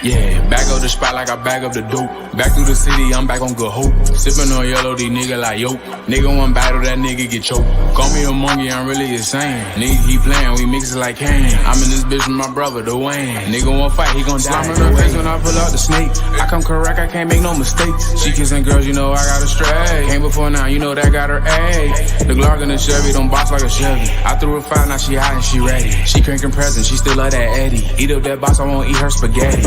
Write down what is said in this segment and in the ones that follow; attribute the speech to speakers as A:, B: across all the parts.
A: Yeah, back up the spot like I back up the dope. Back through the city, I'm back on good hope. Sippin' on yellow, these nigga like yo. Nigga one battle, that nigga get choked. Call me a monkey, I'm really insane. Nigga keep playing, we mix it like Kane. I'm in this bitch with my brother, Dwayne. Nigga one fight, he gon' die. Slime in her face when I pull out the snake. I come correct, I can't make no mistakes. She kissing girls, you know I got her straight. Came before now, you know that got her A. The Glock and the Chevy don't box like a Chevy. I threw her five, now she hot and she ready. She cranking presents, she still love that Eddie. Eat up that box, I won't eat her spaghetti.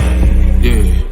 A: Yeah.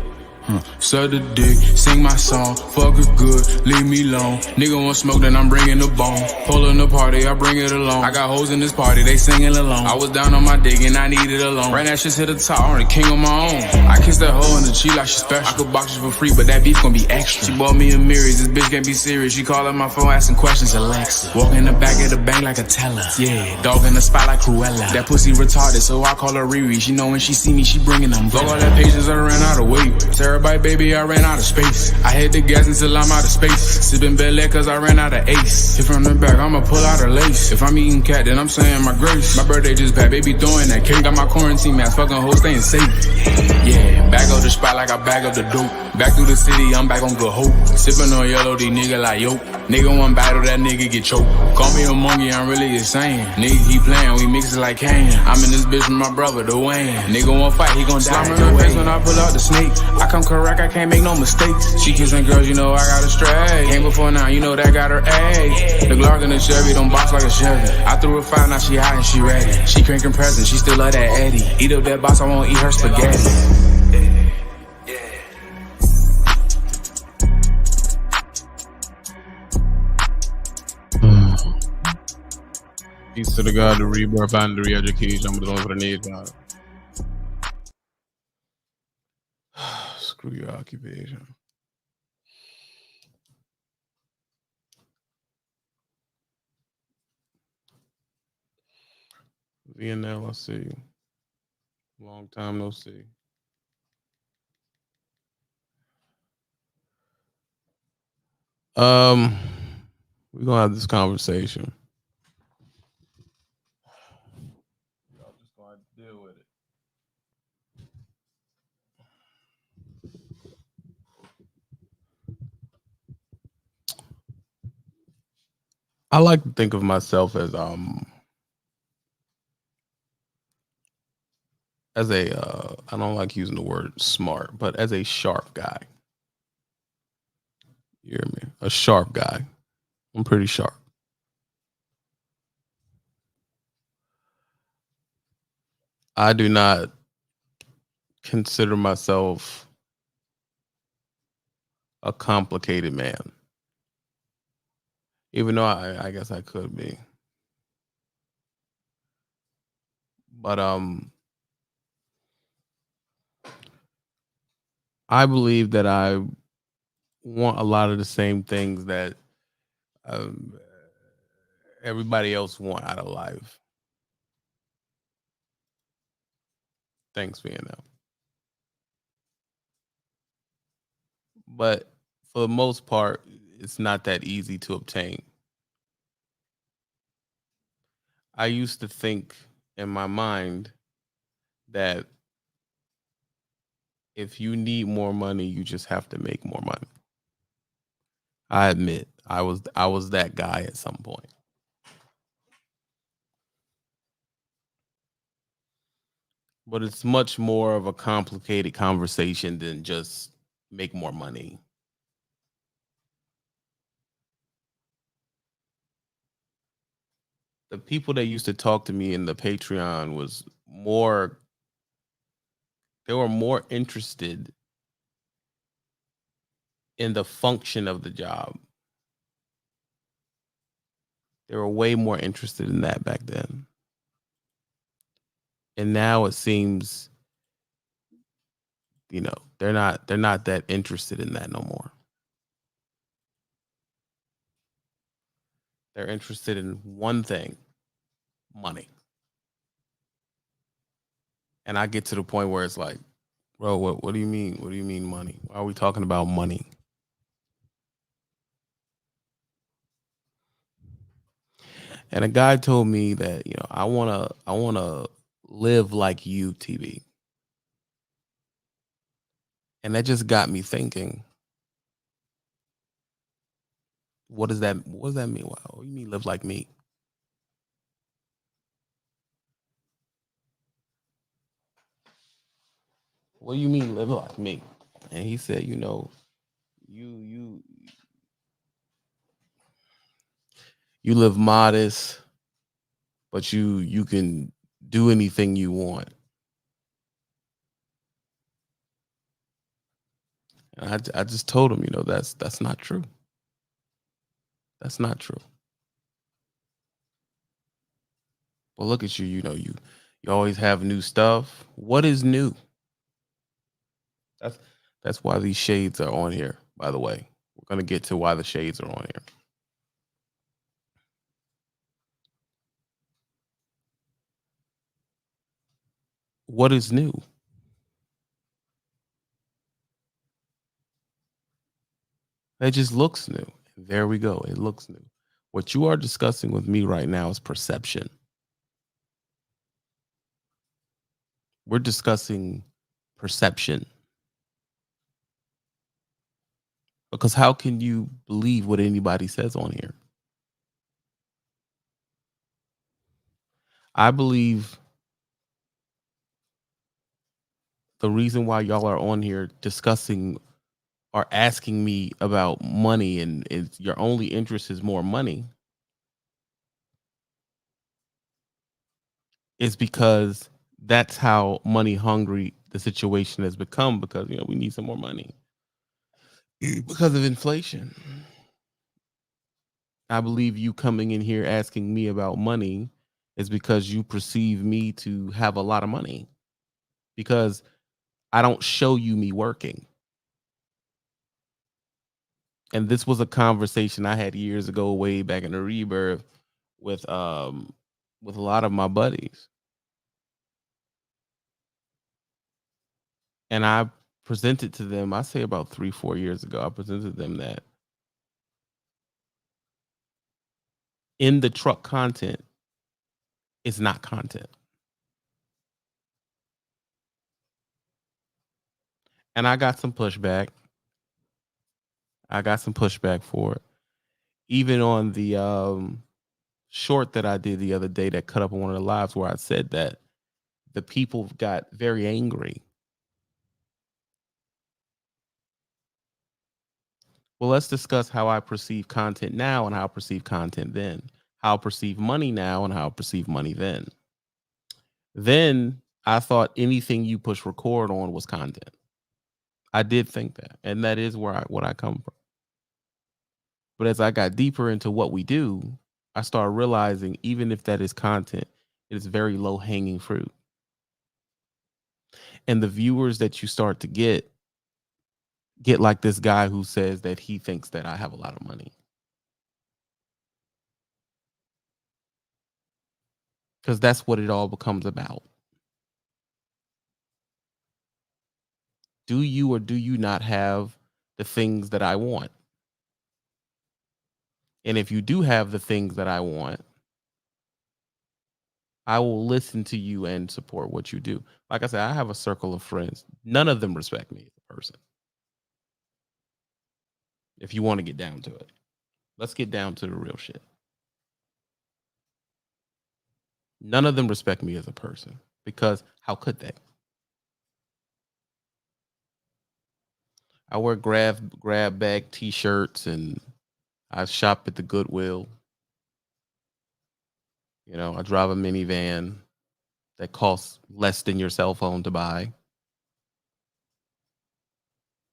A: Suck the dick, sing my song, fuck it good, leave me alone. Nigga want smoke, then I'm bringing the bone. Pullin' the party, I bring it along. I got hoes in this party, they singing along. I was down on my dick and I needed a loan. Ran that shit to the top, I'm the king on my own. I kissed that hoe in the cheek like she special. I could box you for free, but that beef gon' be extra. She bought me a Mirrors, this bitch can't be serious. She callin' my phone, asking questions, Alexa. Walk in the back of the bank like a teller. Yeah, dog in the spot like Cruella. That pussy retarded, so I call her Riri. She know when she see me, she bringing them. Fuck all that patience, I ran out of weight. Terabyte, baby, I ran out of space. I hit the gas until I'm out of space. Sippin' Bel-Air cause I ran out of ace. Hit from the back, I'ma pull out her lace. If I'm eating cat, then I'm saying my grace. My birthday just passed, baby throwing that cake. Got my quarantine mask, fucking hoes staying safe. Yeah, back up the spot like I back up the dope. Back through the city, I'm back on good hope. Sippin' on yellow, these nigga like yo. Nigga one battle, that nigga get choked. Call me a monkey, I'm really insane. Nigga keep playing, we mix it like Kane. I'm in this bitch with my brother, Dwayne. Nigga one fight, he gon' die. Slime in her face when I pull out the snake. I come correct, I can't make no mistakes. She kissing girls, you know I got her straight. Came before now, you know that got her A. The Glock and the Chevy don't box like a Chevy. I threw her five, now she hot and she ready. She cranking presents, she still love that Eddie. Eat up that box, I won't eat her spaghetti.
B: Peace to the God, the rebirth, and the re-education. I'm the for the nation. Screw your occupation. VNL, I see you. Long time no see. We're gonna have this conversation. Y'all just gonna have to deal with it. I like to think of myself as a I don't like using the word smart, but as a sharp guy. You hear me? A sharp guy. I'm pretty sharp. I do not consider myself a complicated man, even though I guess I could be. But I believe that I want a lot of the same things that everybody else want out of life. Thanks, VNL. But for the most part, it's not that easy to obtain. I used to think in my mind that if you need more money, you just have to make more money. I admit I was that guy at some point. But it's much more of a complicated conversation than just make more money. The people that used to talk to me in the Patreon they were more interested in the function of the job. They were way more interested in that back then. And now it seems, they're not that interested in that no more. They're interested in one thing, money. And I get to the point where it's like, bro, what do you mean? What do you mean money? Why are we talking about money? And a guy told me that, I wanna live like you, TV. And that just got me thinking, what does that mean? Wow, what do you mean live like me? What do you mean live like me? And he said, you you live modest, but you can do anything you want. And I just told him, that's not true. That's not true. Well, look at you, you always have new stuff. What is new? That's that's why these shades are on here, by the way. We're gonna get to why the shades are on here. What is new? It just looks new. There we go. It looks new. What you are discussing with me right now is perception. We're discussing perception. Because how can you believe what anybody says on here? I believe the reason why y'all are on here discussing or asking me about money and your only interest is more money is because that's how money hungry the situation has become, because we need some more money because of inflation. I believe you coming in here asking me about money is because you perceive me to have a lot of money, because I don't show you me working. And this was a conversation I had years ago, way back in the rebirth, with a lot of my buddies. And I presented to them, I say about 3-4 years ago, I presented them that in the truck content is not content. And I got some pushback. I got some pushback for it. Even on the short that I did the other day that cut up on one of the lives, where I said that the people got very angry. Well, let's discuss how I perceive content now and how I perceive content then. How I perceive money now and how I perceive money then. Then I thought anything you push record on was content. I did think that, and that is what I come from. But as I got deeper into what we do, I started realizing even if that is content, it is very low hanging fruit. And the viewers that you start to get like this guy who says that he thinks that I have a lot of money. Because that's what it all becomes about. Do you or do you not have the things that I want? And if you do have the things that I want, I will listen to you and support what you do. Like I said, I have a circle of friends. None of them respect me as a person. If you want to get down to it, let's get down to the real shit. None of them respect me as a person, because how could they? I wear grab bag t-shirts and I shop at the Goodwill. I drive a minivan that costs less than your cell phone to buy.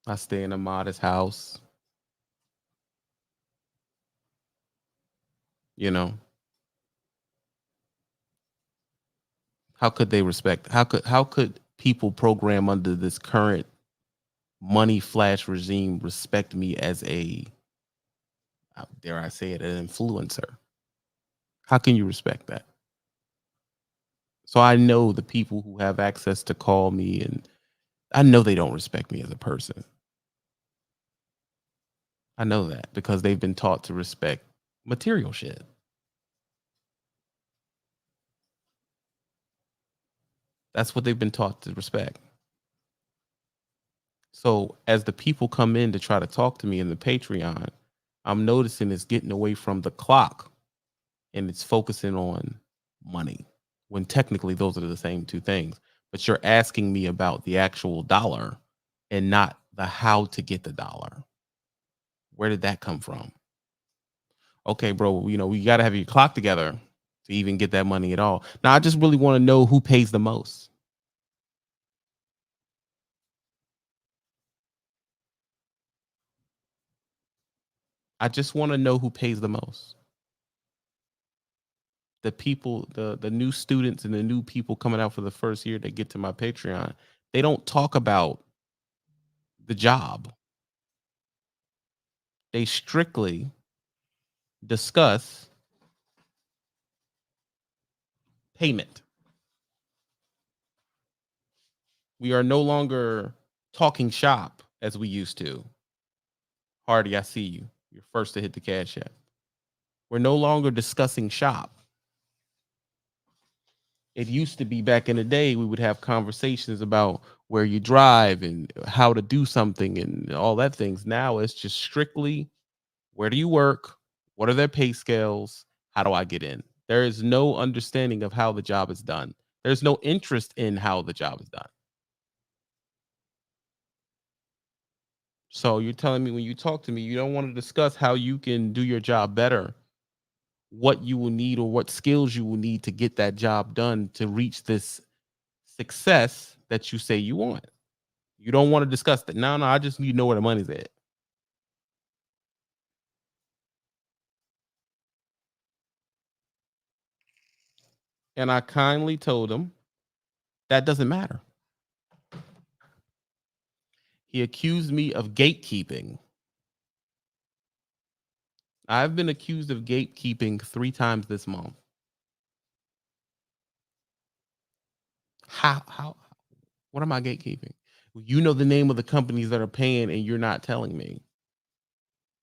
B: I stay in a modest house. You know, how could they respect? How could people program under this current money flash regime respect me as a, dare I say it, an influencer? How can you respect that? So I know the people who have access to call me, and I know they don't respect me as a person. I know that because they've been taught to respect material shit. That's what they've been taught to respect. So as the people come in to try to talk to me in the Patreon, I'm noticing it's getting away from the clock and it's focusing on money when technically those are the same two things. But you're asking me about the actual dollar and not the how to get the dollar. Where did that come from? Okay, bro, we got to have your clock together to even get that money at all. Now, I just really want to know who pays the most. I just want to know who pays the most. The people, the new students and the new people coming out for the first year that get to my Patreon, they don't talk about the job. They strictly discuss payment. We are no longer talking shop as we used to. Hardy, I see you. You're first to hit the cash app. We're no longer discussing shop. It used to be back in the day, we would have conversations about where you drive and how to do something and all that things. Now it's just strictly where do you work? What are their pay scales? How do I get in? There is no understanding of how the job is done. There's no interest in how the job is done. So you're telling me when you talk to me, you don't want to discuss how you can do your job better, what you will need or what skills you will need to get that job done to reach this success that you say you want. You don't want to discuss that. No, I just need to know where the money's at. And I kindly told him that doesn't matter. He accused me of gatekeeping. I've been accused of gatekeeping 3 times this month. How what am I gatekeeping? You know the name of the companies that are paying and you're not telling me.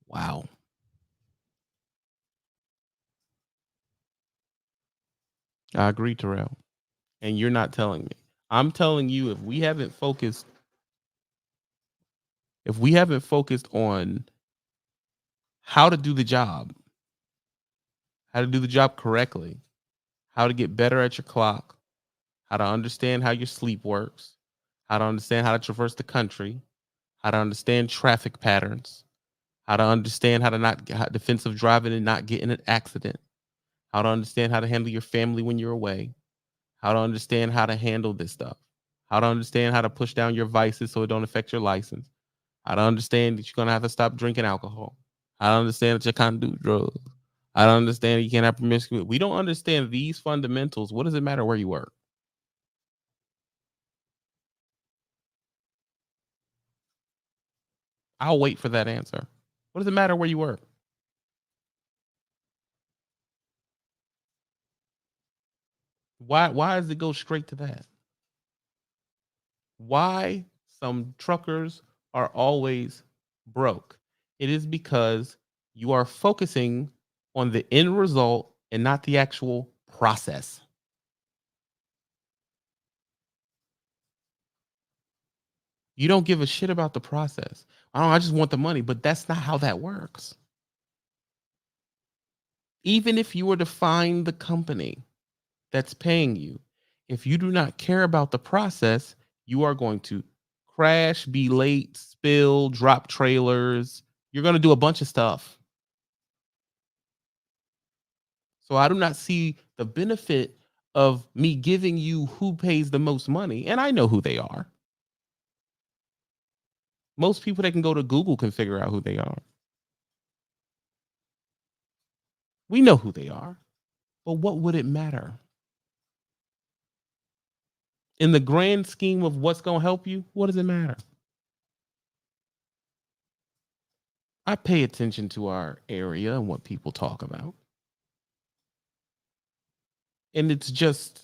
B: Wow. I agree, Terrell. And you're not telling me. I'm telling you if we haven't focused on how to do the job, how to do the job correctly, how to get better at your clock, how to understand how your sleep works, how to understand how to traverse the country, how to understand traffic patterns, how to understand how to not get defensive driving and not get in an accident, how to understand how to handle your family when you're away, how to understand how to handle this stuff, how to understand how to push down your vices so it don't affect your license, how to understand that you're gonna have to stop drinking alcohol, how to understand that you can't do drugs, I don't understand you can't have promiscuity. We don't understand these fundamentals. What does it matter where you work? I'll wait for that answer. What does it matter where you work? Why does it go straight to that? Why some truckers are always broke? It is because you are focusing on the end result and not the actual process. You don't give a shit about the process. I just want the money, but that's not how that works. Even if you were to find the company that's paying you, if you do not care about the process, you are going to crash, be late, spill, drop trailers. You're going to do a bunch of stuff. So I do not see the benefit of me giving you who pays the most money. And I know who they are. Most people that can go to Google can figure out who they are. We know who they are. But what would it matter? In the grand scheme of what's going to help you, what does it matter? I pay attention to our area and what people talk about. And it's just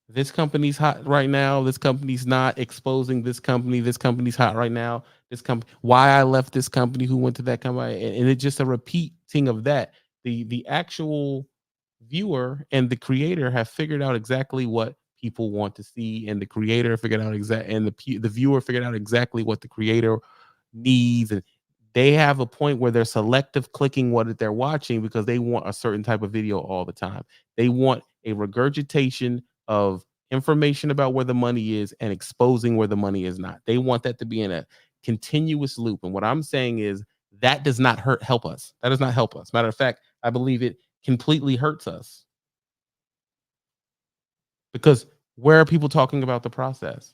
B: this company's hot right now. This company's not exposing this company. This company's hot right now. This company, why I left this company, who went to that company, and it's just a repeating of that. The actual viewer and the creator have figured out exactly what people want to see, and the creator figured out the viewer figured out exactly what the creator needs, and they have a point where they're selective clicking what they're watching because they want a certain type of video all the time. They want a regurgitation of information about where the money is and exposing where the money is not. They want that to be in a continuous loop. And what I'm saying is that does not help us. That does not help us. Matter of fact, I believe it completely hurts us. Because where are people talking about the process?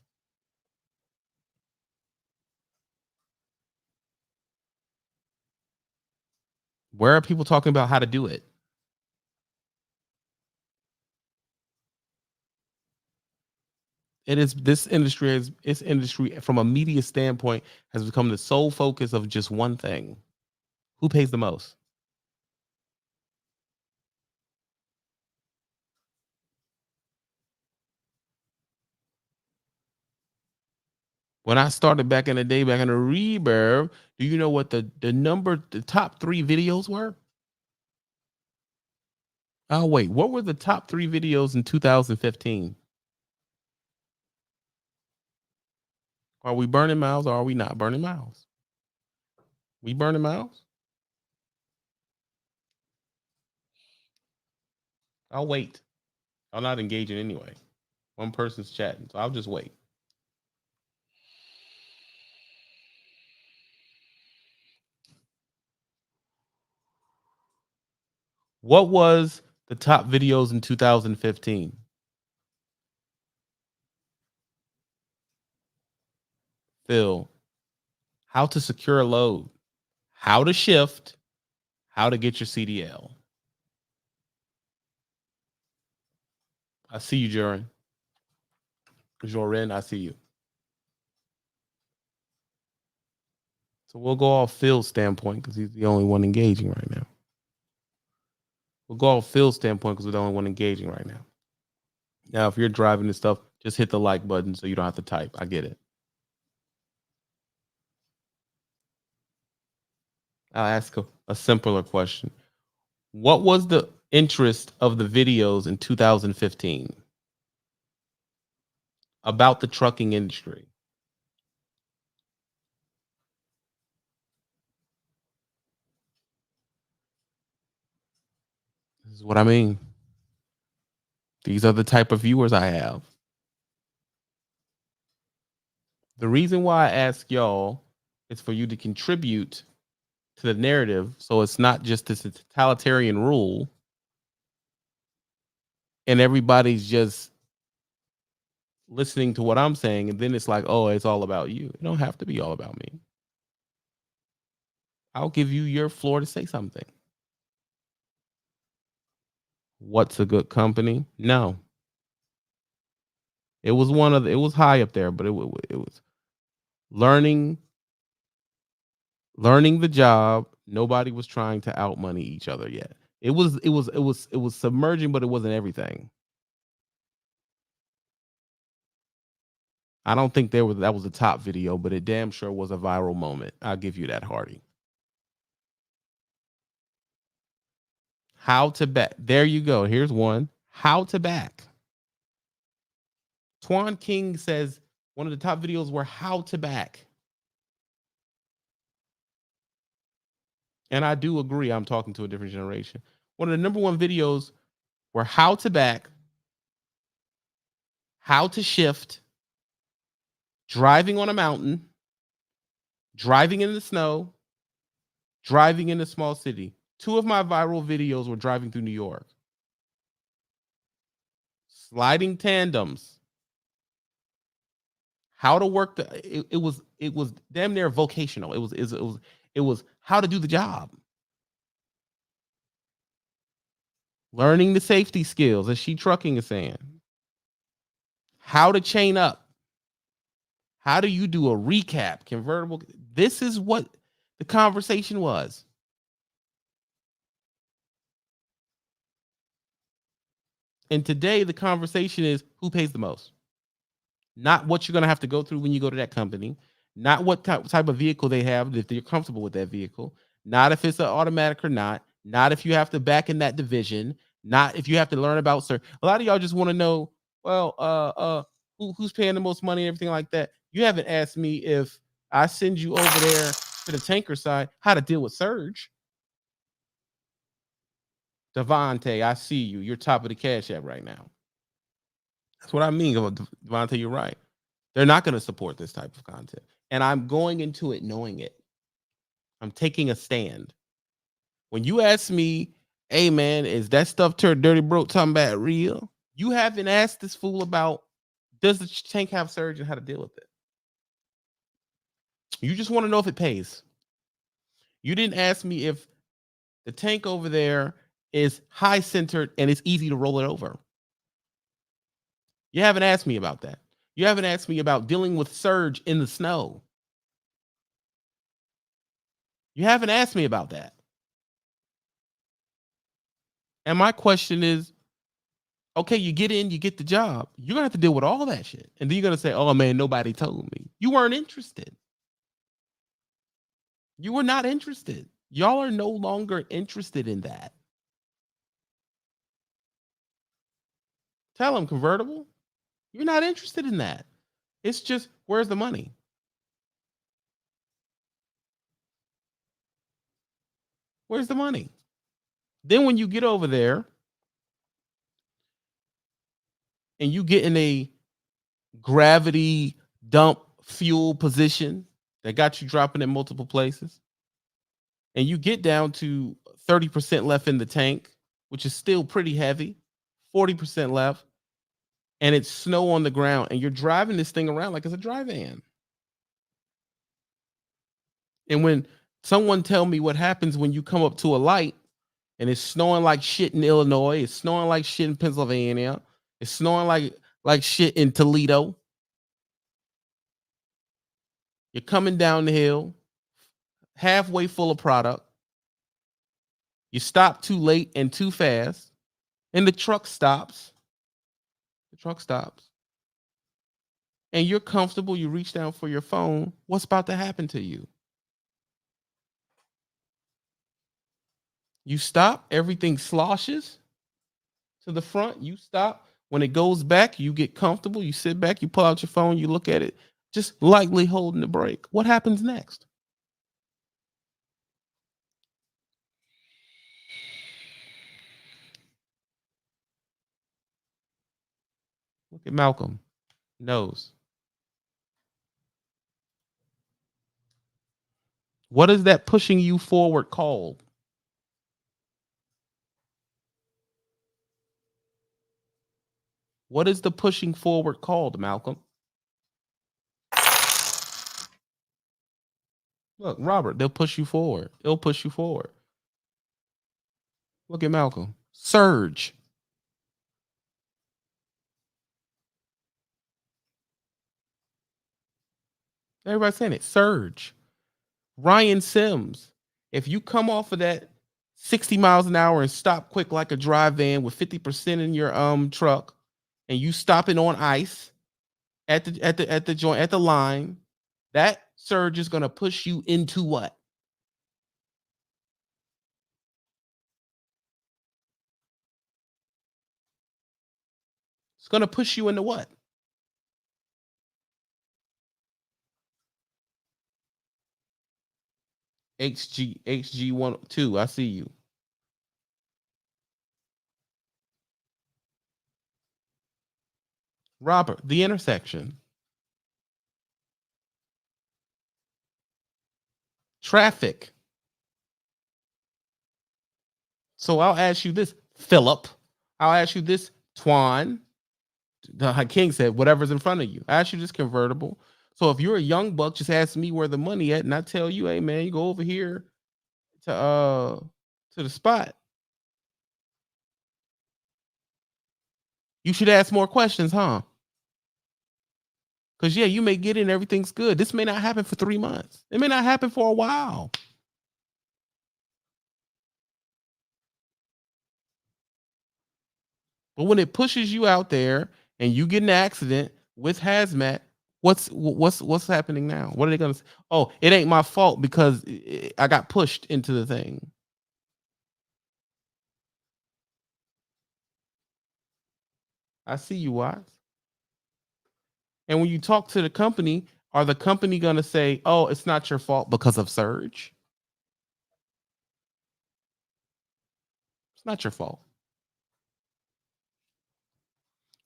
B: Where are people talking about how to do it? It is this industry from a media standpoint has become the sole focus of just one thing. Who pays the most? When I started back in the day, back in the Reverb, do you know what the top 3 videos were? Oh wait, what were the top 3 videos in 2015? Are we burning miles or are we not burning miles? We burning miles? I'll wait. I'm not engaging anyway. One person's chatting, so I'll just wait. What was the top videos in 2015? Phil, how to secure a load, how to shift, how to get your CDL. I see you, Jorin, I see you. So we'll go off Phil's standpoint because he's the only one engaging right now. We'll go off Phil's standpoint because we're the only one engaging right now. Now, if you're driving this stuff, just hit the like button so you don't have to type. I get it. I'll ask a simpler question. What was the interest of the videos in 2015 about the trucking industry? This is what I mean. These are the type of viewers I have. The reason why I ask y'all is for you to contribute to the narrative so it's not just this totalitarian rule and everybody's just listening to what I'm saying and then it's like, oh, it's all about you. It don't have to be all about me. I'll give you your floor to say something. What's a good company? No. It was it was high up there, but it was learning the job. Nobody was trying to outmoney each other yet. It was submerging, but it wasn't everything. I don't think that was a top video, but it damn sure was a viral moment. I'll give you that, Hardy. How to back. There you go. Here's one. How to back. Twan King says one of the top videos were how to back. And I do agree. I'm talking to a different generation. One of the number one videos were how to back, how to shift, driving on a mountain, driving in the snow, driving in a small city. 2 of my viral videos were driving through New York. Sliding tandems. How to work it was damn near vocational. It was how to do the job. Learning the safety skills, as She Trucking is saying. How to chain up. How do you do a recap? Convertible. This is what the conversation was. And today the conversation is who pays the most. Not what you're going to have to go through when you go to that company. Not what type of vehicle they have, if you're comfortable with that vehicle. Not if it's an automatic or not. Not if you have to back in that division. Not if you have to learn about, sir. A lot of y'all just want to know, well, who's paying the most money and everything like that. You haven't asked me if I send you over there to the tanker side how to deal with Surge. Devontae, I see you. You're top of the cash app right now. That's what I mean. Devontae, you're right. They're not going to support this type of content. And I'm going into it knowing it. I'm taking a stand. When you ask me, hey man, is that stuff turned dirty broke talking about real? You haven't asked this fool about, does the tank have surge and how to deal with it? You just want to know if it pays. You didn't ask me if the tank over there is high centered and it's easy to roll it over. You haven't asked me about that. You haven't asked me about dealing with surge in the snow. You haven't asked me about that. And my question is, okay, you get in, you get the job. You're going to have to deal with all that shit. And then you're going to say, oh man, nobody told me. You weren't interested. You were not interested. Y'all are no longer interested in that. Tell them, convertible, you're not interested in that. It's just, where's the money? Where's the money? Then when you get over there and you get in a gravity dump fuel position that got you dropping in multiple places, and you get down to 30% left in the tank, which is still pretty heavy, 40% left, and it's snow on the ground, and you're driving this thing around like it's a dry van. And when someone tell me what happens when you come up to a light and it's snowing like shit in Illinois, it's snowing like shit in Pennsylvania, it's snowing like shit in Toledo. You're coming down the hill, halfway full of product. You stop too late and too fast, and the truck stops. The truck stops. And you're comfortable, you reach down for your phone. What's about to happen to you? You stop, everything sloshes to the front. You stop. When it goes back, you get comfortable. You sit back, you pull out your phone, you look at it, just lightly holding the brake. What happens next? Look at Malcolm. Knows. What is that pushing you forward called? What is the pushing forward called, Malcolm? Look, Robert, they'll push you forward. It'll push you forward. Look at Malcolm. Surge. Everybody's saying it. Surge. Ryan Sims. If you come off of that 60 miles an hour and stop quick like a dry van with 50% in your truck, and you stop it on ice at the joint at the line, that surge is gonna push you into what? It's gonna push you into what? HG 2. I see you. Robert, the intersection. Traffic. So I'll ask you this, Philip. I'll ask you this, Twan. The King said, whatever's in front of you. I ask you this, convertible. So if you're a young buck, just ask me where the money at, and I tell you, hey man, you go over here to the spot. You should ask more questions, huh? Because yeah, you may get in, everything's good. This may not happen for 3 months. It may not happen for a while. But when it pushes you out there and you get an accident with hazmat, what's happening now? What are they gonna say? Oh, it ain't my fault because I got pushed into the thing. I see you, Watts. And when you talk to the company, are the company going to say, "Oh, it's not your fault because of surge"? It's not your fault.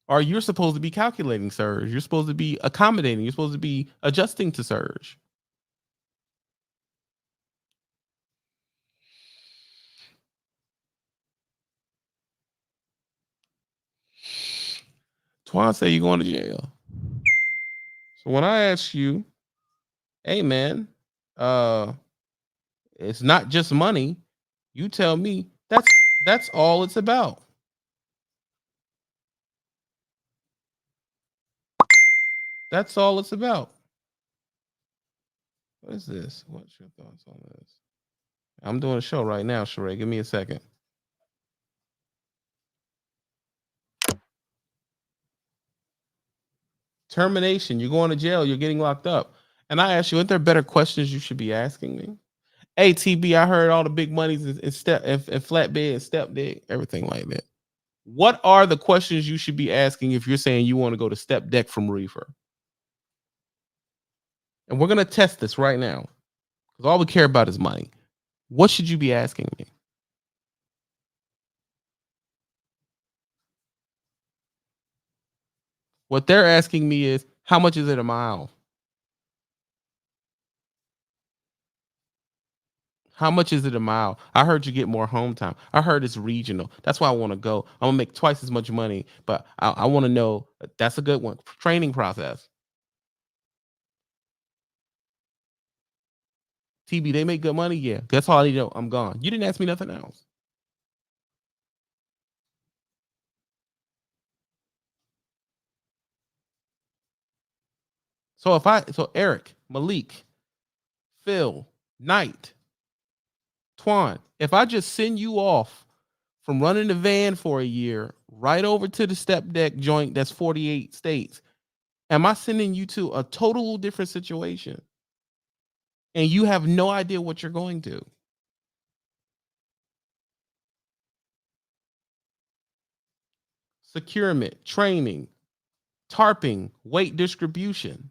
B: Or you're supposed to be calculating surge. You're supposed to be accommodating. You're supposed to be adjusting to surge. Twan say you're going to jail. So when I ask you, hey man, uh, it's not just money, you tell me that's all it's about. That's all it's about. What is this? What's your thoughts on this? I'm doing a show right now, Sheree. Give me a second. Termination. You're going to jail. You're getting locked up. And I ask you, aren't there better questions you should be asking me? Hey, TB, I heard all the big monies in step and flatbed and step deck, everything like that. What are the questions you should be asking if you're saying you want to go to step deck from Reefer? And we're gonna test this right now because all we care about is money. What should you be asking me? What they're asking me is, how much is it a mile? How much is it a mile? I heard you get more home time. I heard it's regional. That's why I want to go. I'm gonna make twice as much money, but I want to know. That's a good one. Training process. TB, they make good money. Yeah, that's all I need to know. I'm gone. You didn't ask me nothing else. So Eric, Malik, Phil, Knight, Twan, if I just send you off from running the van for a year right over to the step deck joint that's 48 states, am I sending you to a total different situation? And you have no idea what you're going to. Securement, training, tarping, weight distribution.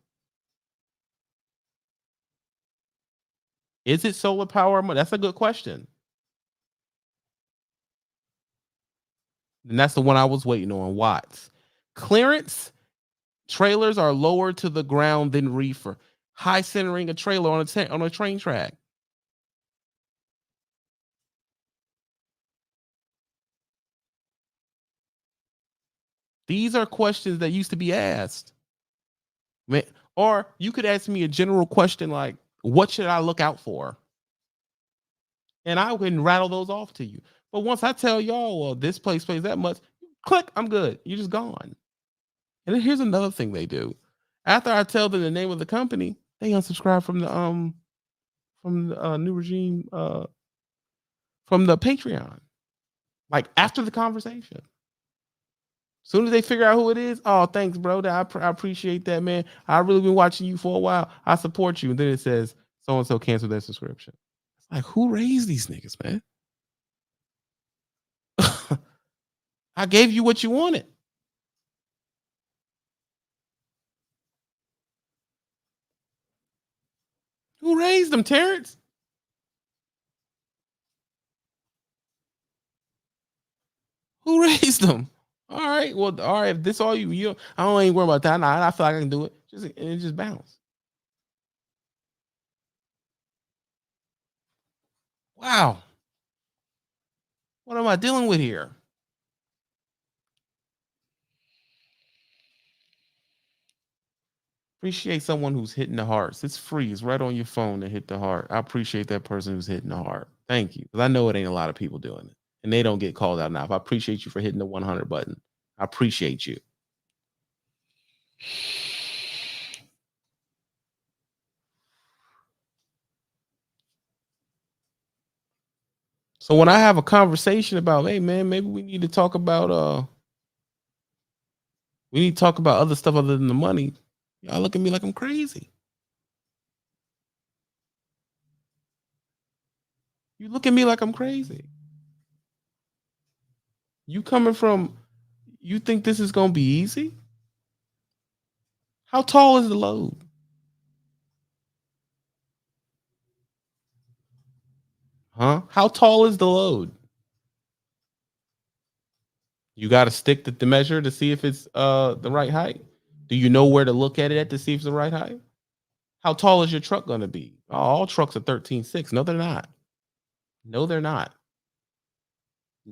B: Is it solar power? That's a good question. And that's the one I was waiting on. Watts. Clearance, trailers are lower to the ground than reefer. High centering a trailer on a train track. These are questions that used to be asked. Or you could ask me a general question like, what should I look out for? And I can rattle those off to you. But once I tell y'all, well, this place pays that much, click, I'm good. You're just gone. And then here's another thing they do. After I tell them the name of the company, they unsubscribe from the new regime from the Patreon. Like after the conversation. Soon as they figure out who it is, oh, thanks, bro. I appreciate that, man. I really been watching you for a while. I support you. And then it says so and so canceled their subscription. It's like, who raised these niggas, man? I gave you what you wanted. Who raised them, Terrence? Who raised them? All right, well, all right. If this all you, I don't ain't worry about that. Nah, I feel like I can do it. Just bounce. Wow, what am I dealing with here? Appreciate someone who's hitting the hearts. It's free. It's right on your phone to hit the heart. I appreciate that person who's hitting the heart. Thank you. Because I know it ain't a lot of people doing it. And they don't get called out enough. I appreciate you for hitting the 100 button. I appreciate you. So when I have a conversation about, hey man, maybe we need to talk about other stuff other than the money, y'all look at me like I'm crazy. You look at me like I'm crazy. You coming from, you think this is gonna be easy? How tall is the load? Huh? How tall is the load? You got to stick to the measure to see if it's the right height. Do you know where to look at it at to see if it's the right height? How tall is your truck going to be? Oh, all trucks are 13.6. No, they're not. No, they're not.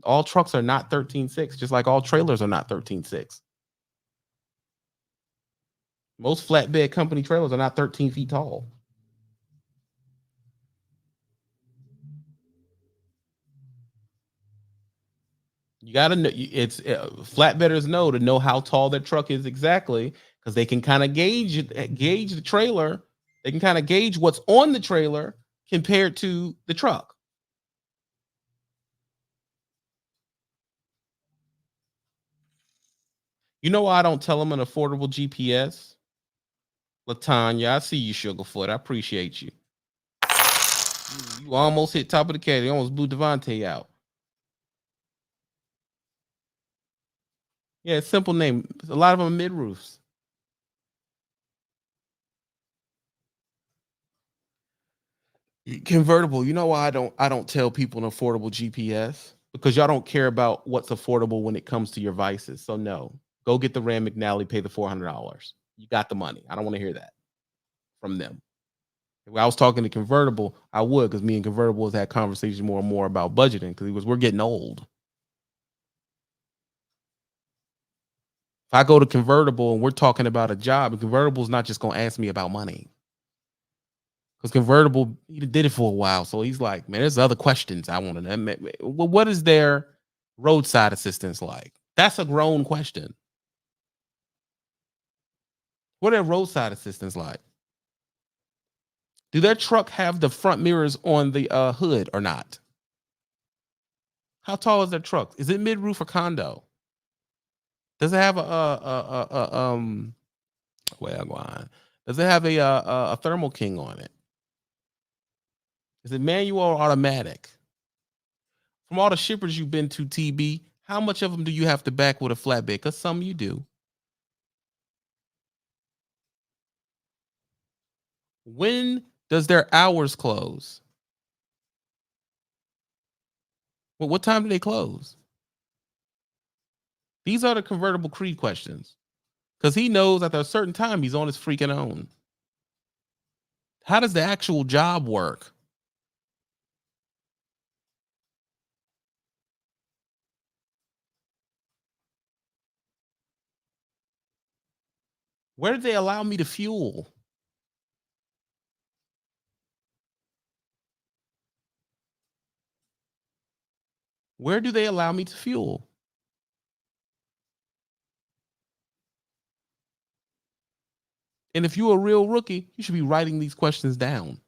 B: All trucks are not 13.6, just like all trailers are not 13.6. Most flatbed company trailers are not 13 feet tall. You got to know it's flatbedders know to know how tall their truck is exactly because they can kind of gauge the trailer. They can kind of gauge what's on the trailer compared to the truck. You know why I don't tell them an affordable GPS? Latanya, I see you, Sugarfoot. I appreciate you. You almost hit top of the cat. You almost blew Devontae out. Yeah, simple name. A lot of them are mid roofs. Convertible. You know why I don't tell people an affordable GPS? Because y'all don't care about what's affordable when it comes to your vices. So no. Go get the Ram McNally, pay the $400. You got the money. I don't want to hear that from them. If I was talking to convertible, I would, because me and convertible has had conversations more and more about budgeting because we're getting old. If I go to convertible and we're talking about a job, convertible is not just going to ask me about money. Because convertible, he did it for a while. So he's like, man, there's other questions I want to know. Well, what is their roadside assistance like? That's a grown question. What are their roadside assistance like? Do their truck have the front mirrors on the hood or not? How tall is their truck? Is it mid roof or condo? Does it have well, go on. Does it have a Thermal King on it? Is it manual or automatic? From all the shippers you've been to, TB, how much of them do you have to back with a flatbed? Because some you do. When does their hours close? Well, what time do they close? These are the convertible Creed questions. Because he knows at a certain time he's on his freaking own. How does the actual job work? Where did they allow me to fuel? Where do they allow me to fuel? And if you're a real rookie, you should be writing these questions down.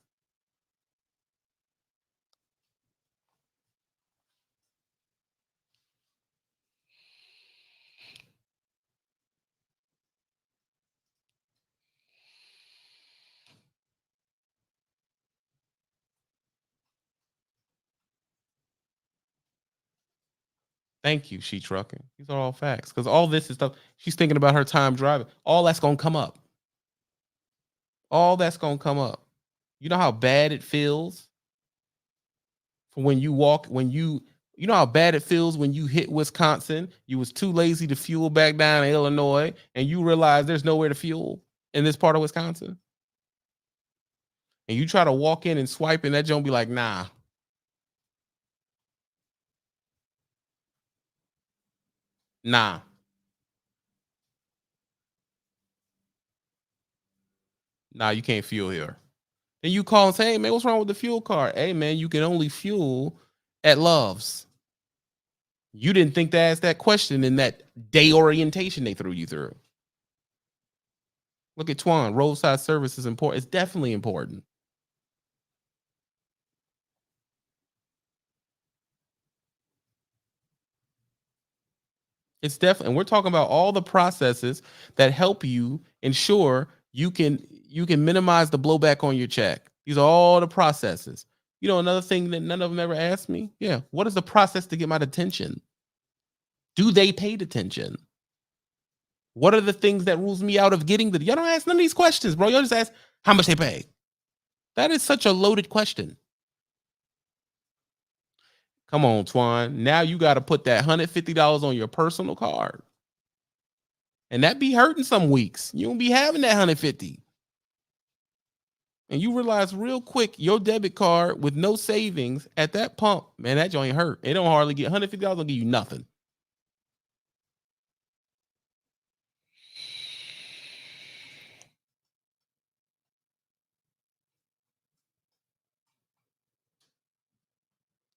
B: Thank you, She Trucking. These are all facts. Because all this is stuff she's thinking about her time driving. All that's gonna come up. All that's gonna come up. You know how bad it feels for when you walk, you know how bad it feels when you hit Wisconsin, you was too lazy to fuel back down in Illinois, and you realize there's nowhere to fuel in this part of Wisconsin. And you try to walk in and swipe, and that joint be like, nah. Nah. Nah, you can't fuel here. Then you call and say, hey man, what's wrong with the fuel card? Hey man, you can only fuel at Love's. You didn't think to ask that question in that day orientation they threw you through. Look at Twan. Roadside service is important. It's definitely important. It's definitely, and we're talking about all the processes that help you ensure you can minimize the blowback on your check. These are all the processes. You know, another thing that none of them ever asked me. Yeah, what is the process to get my detention? Do they pay detention? What are the things that rules me out of getting the? Y'all don't ask none of these questions, bro. Y'all just ask how much they pay. That is such a loaded question. Come on, Twan. Now you got to put that $150 on your personal card. And that be hurting some weeks. You don't be having that 150. And you realize real quick your debit card with no savings at that pump, man, that joint hurt. It don't hardly get $150, don't give you nothing.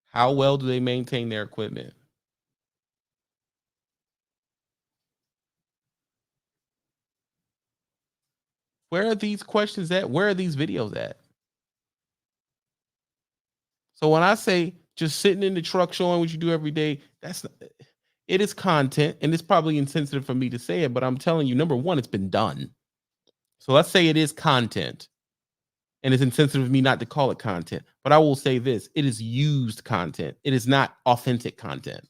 B: How well do they maintain their equipment? Where are these questions at? Where are these videos at? So when I say just sitting in the truck showing what you do every day, that's not, it is content, and it's probably insensitive for me to say it, but I'm telling you, number one, it's been done. So let's say it is content, and it's insensitive of me not to call it content. But I will say this: it is used content. It is not authentic content.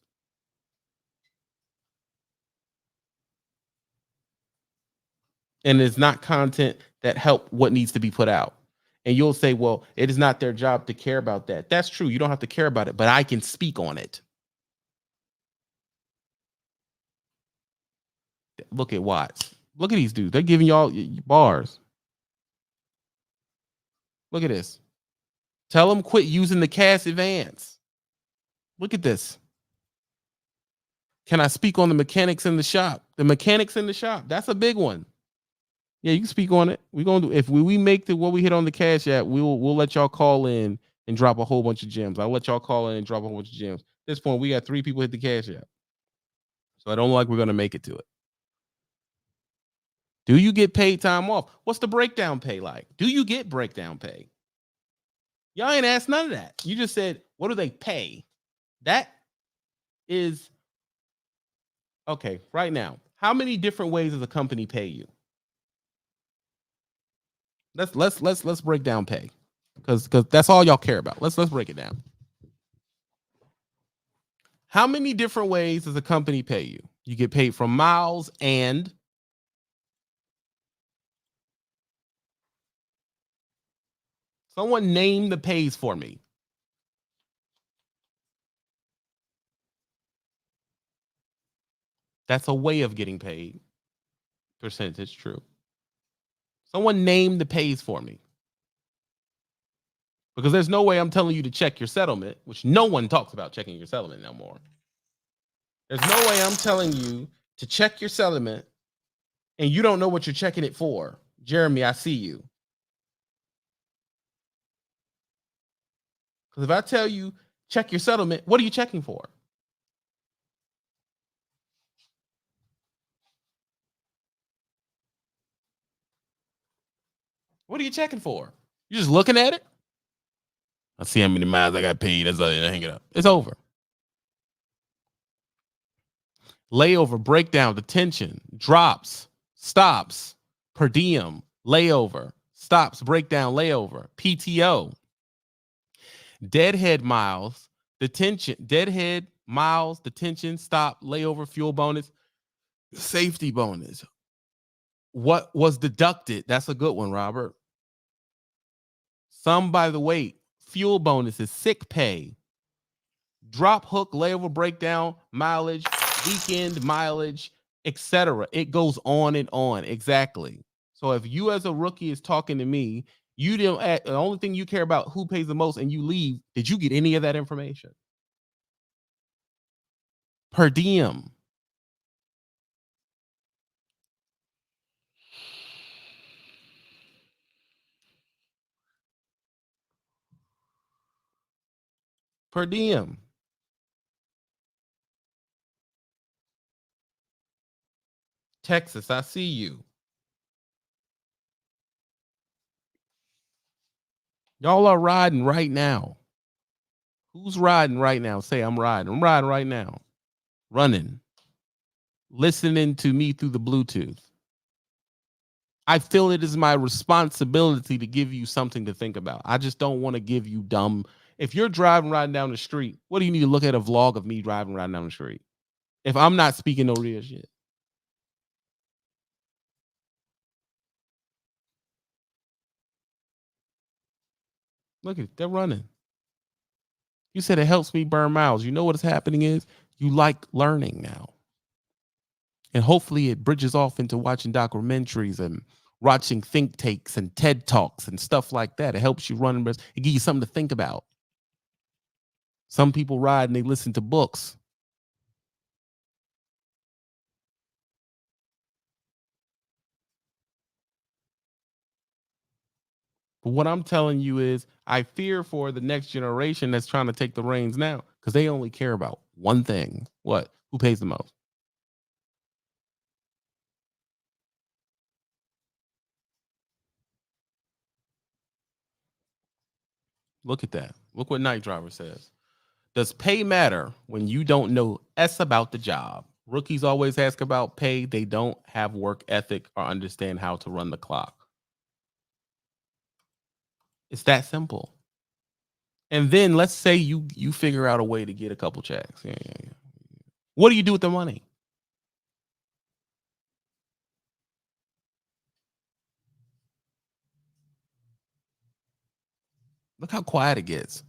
B: And it's not content that help what needs to be put out. And you'll say, well, it is not their job to care about that. That's true. You don't have to care about it, but I can speak on it. Look at Watts. Look at these dudes. They're giving y'all bars. Look at this. Tell them quit using the cash advance. Look at this. Can I speak on the mechanics in the shop? The mechanics in the shop. That's a big one. Yeah, you can speak on it. We're gonna do if we make the what we hit on the cash app, we'll let y'all call in and drop a whole bunch of gems. I'll let y'all call in and drop a whole bunch of gems. At this point, we got 3 people hit the cash app. So I don't like we're gonna make it to it. Do you get paid time off? What's the breakdown pay like? Do you get breakdown pay? Y'all ain't asked none of that. You just said, what do they pay? That is okay. Right now, how many different ways does a company pay you? Let's break down pay, because that's all y'all care about. Let's break it down. How many different ways does a company pay you? You get paid from miles and someone name the pays for me. That's a way of getting paid. Percentage, true. Someone name the pays for me. Because there's no way I'm telling you to check your settlement, which no one talks about checking your settlement no more. There's no way I'm telling you to check your settlement and you don't know what you're checking it for. Jeremy, I see you. Because if I tell you check your settlement, what are you checking for? What are you checking for? You just looking at it? I see how many miles I got paid. That's all. I hang it up. It's over. Layover, breakdown, detention, drops, stops, per diem, layover, stops, breakdown, layover, PTO, deadhead miles, detention, deadhead miles, detention, stop, layover, fuel bonus, safety bonus. What was deducted? That's a good one, Robert. Some by the way, fuel bonuses, sick pay, drop hook, layover, breakdown, mileage, weekend mileage, etc. It goes on and on. Exactly. So if you as a rookie is talking to me, you don't. The only thing you care about who pays the most, and you leave. Did you get any of that information? Per diem. Per diem. Texas, I see you. Y'all are riding right now. Who's riding right now? Say, I'm riding. I'm riding right now. Running. Listening to me through the Bluetooth. I feel it is my responsibility to give you something to think about. I just don't want to give you dumb. If you're driving riding down the street, what do you need to look at a vlog of me driving riding down the street? If I'm not speaking no real shit. Look at it. They're running. You said it helps me burn miles. You know what is happening is you like learning now. And hopefully it bridges off into watching documentaries and watching think tanks and TED Talks and stuff like that. It helps you run. It gives you something to think about. Some people ride and they listen to books. But what I'm telling you is I fear for the next generation that's trying to take the reins now because they only care about one thing. What? Who pays the most? Look at that. Look what Night Driver says. Does pay matter when you don't know S about the job? Rookies always ask about pay. They don't have work ethic or understand how to run the clock. It's that simple. And then let's say you figure out a way to get a couple checks. Yeah. What do you do with the money? Look how quiet it gets.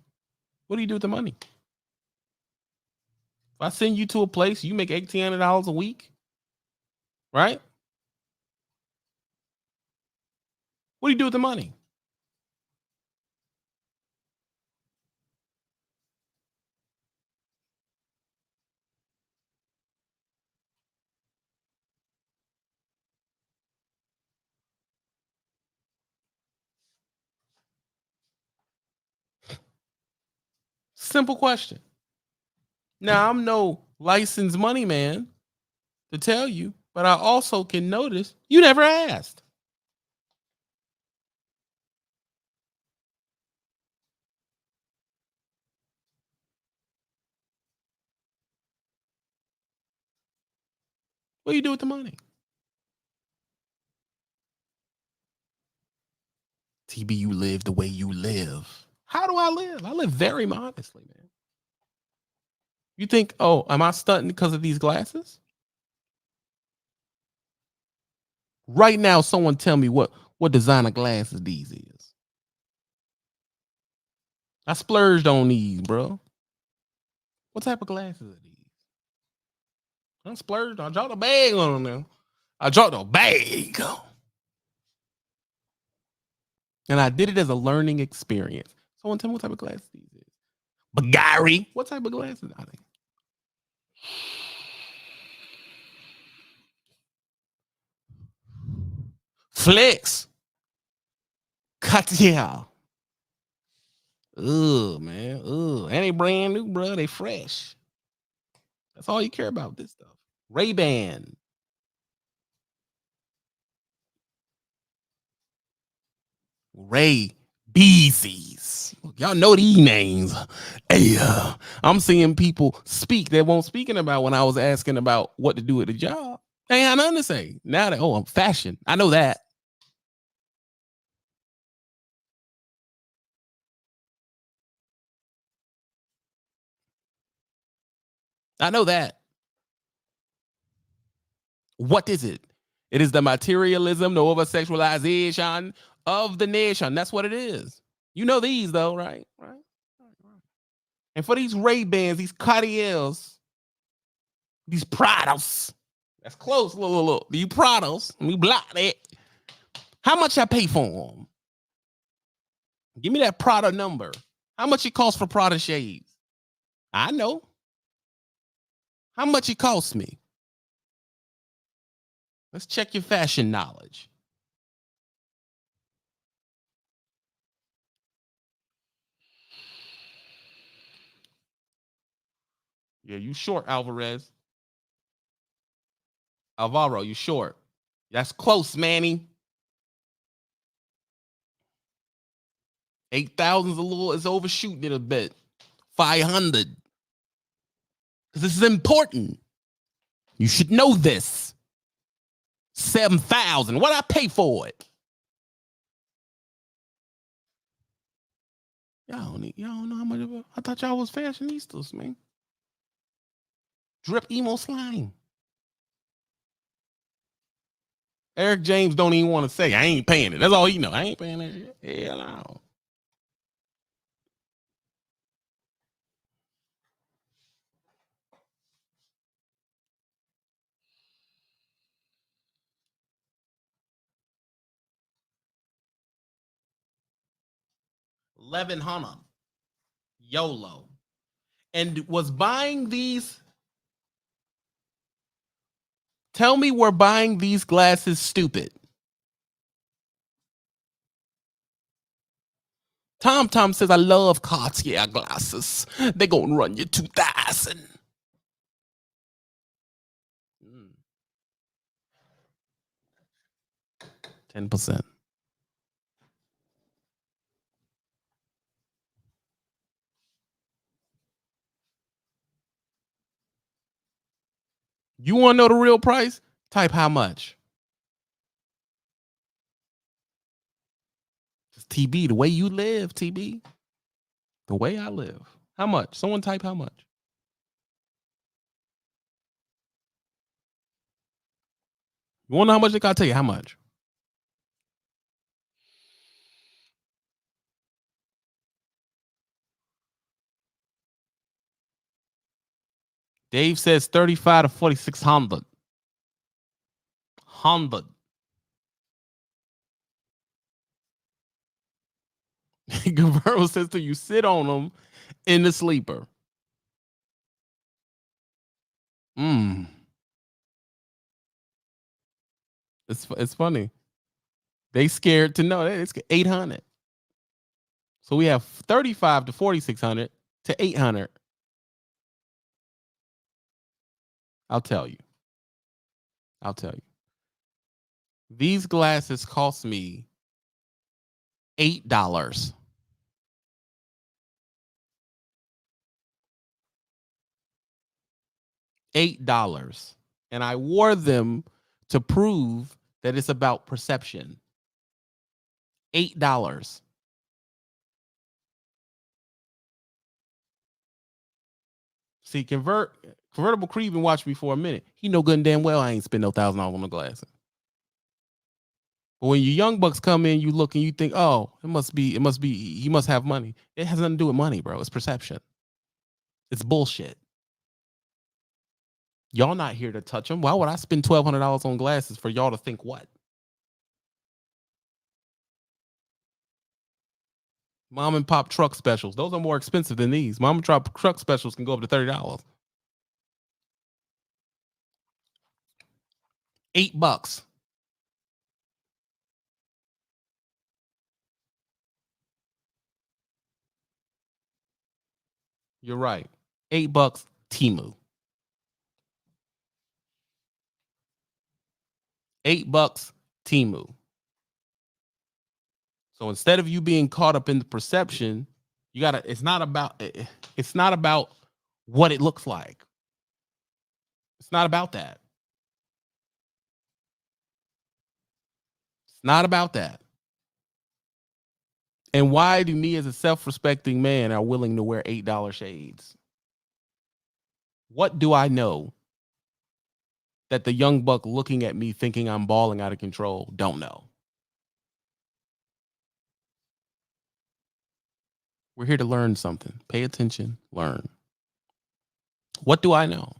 B: What do you do with the money? If I send you to a place, you make $1,800 a week, right? What do you do with the money? Simple question. Now, I'm no licensed money man to tell you, but I also can notice you never asked. What do you do with the money? TB, you live the way you live. How do I live? I live very modestly, man. You think, oh, am I stunting because of these glasses? Right now, someone tell me what designer glasses these is. I splurged on these, bro. What type of glasses are these? I splurged. I dropped a bag on them now. I dropped a bag. And I did it as a learning experience. Someone tell me what type of glasses these is. But Gary, what type of glasses are they? Flex. Cartier. Ugh, man. Ugh. And they brand new, bro. They fresh. That's all you care about with this stuff. Ray-Ban. Ray Beezy's. Y'all know these names. Hey, I'm seeing people speak that won't speaking about when I was asking about what to do at the job. They ain't had nothing to say. Now that, oh, I'm fashion. I know that. I know that. What is it? It is the materialism, the over sexualization of the nation. That's what it is. You know these though, right? Right. And for these Ray-Bans, these Cartiers, these Prados, that's close. Look. These Prados, let me block that. How much I pay for them? Give me that Prada number. How much it costs for Prada shades? I know. How much it costs me? Let's check your fashion knowledge. Yeah, you short, Alvarez. Alvaro, you short. That's close, Manny. 8,000 is a little, it's overshooting it a bit. 500. Because this is important. You should know this. 7,000. What I pay for it? Y'all don't know how much of a, I thought y'all was fashionistas, man. Drip emo slime. Eric James don't even want to say, I ain't paying it. That's all he know. I ain't paying that shit. Hell no. $1,100. YOLO. And was buying these. Tell me we're buying these glasses stupid. Tom says, I love Cartier glasses. They're going to run you 2,000. 10%. You want to know the real price? Type how much. TB, the way you live, TB. The way I live. How much? Someone type how much. You want to know how much they got to tell you? How much? Dave says 35 to 4,600. 100. Guerrero says to you, sit on them in the sleeper. It's funny. They scared to know that it's 800. So we have 35 to 4,600 to 800. I'll tell you. These glasses cost me $8. $8. And I wore them to prove that it's about perception. $8. See, Convertible Creed been watching me for a minute. He know good and damn well I ain't spend no $1,000 on the glasses. But when you young bucks come in, you look and you think, oh, he must have money. It has nothing to do with money, bro. It's perception. It's bullshit. Y'all not here to touch them. Why would I spend $1,200 on glasses for y'all to think what? Mom and pop truck specials. Those are more expensive than these. Mom and pop truck specials can go up to $30. $8. You're right. $8. Temu. $8. Temu. So instead of you being caught up in the perception, you gotta. It's not about what it looks like. It's not about that. It's not about that. And why do me as a self-respecting man are willing to wear $8 shades? What do I know that the young buck looking at me thinking I'm balling out of control don't know? We're here to learn something. Pay attention, learn. What do I know?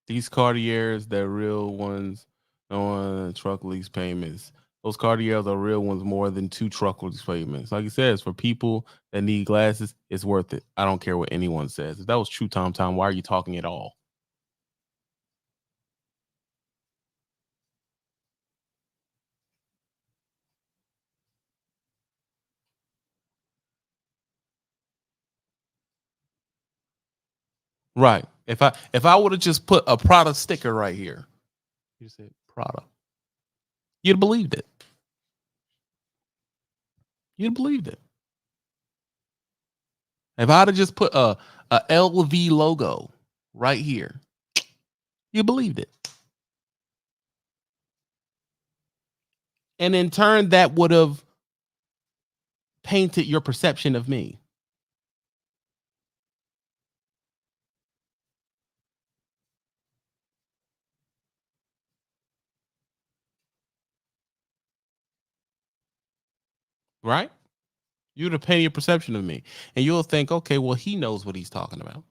B: These Cartiers, they're real ones. No one truck lease payments. Those Cartiers are real ones more than 2 truck lease payments. Like you said, it's for people that need glasses. It's worth it. I don't care what anyone says. If that was true, Tom, why are you talking at all? Right. If I would have just put a Prada sticker right here, you said Prada, you'd have believed it. You'd have believed it. If I'd have just put a LV logo right here, you believed it. And in turn, that would have painted your perception of me. Right? You're to paint your perception of me, and you'll think, okay, well, he knows what he's talking about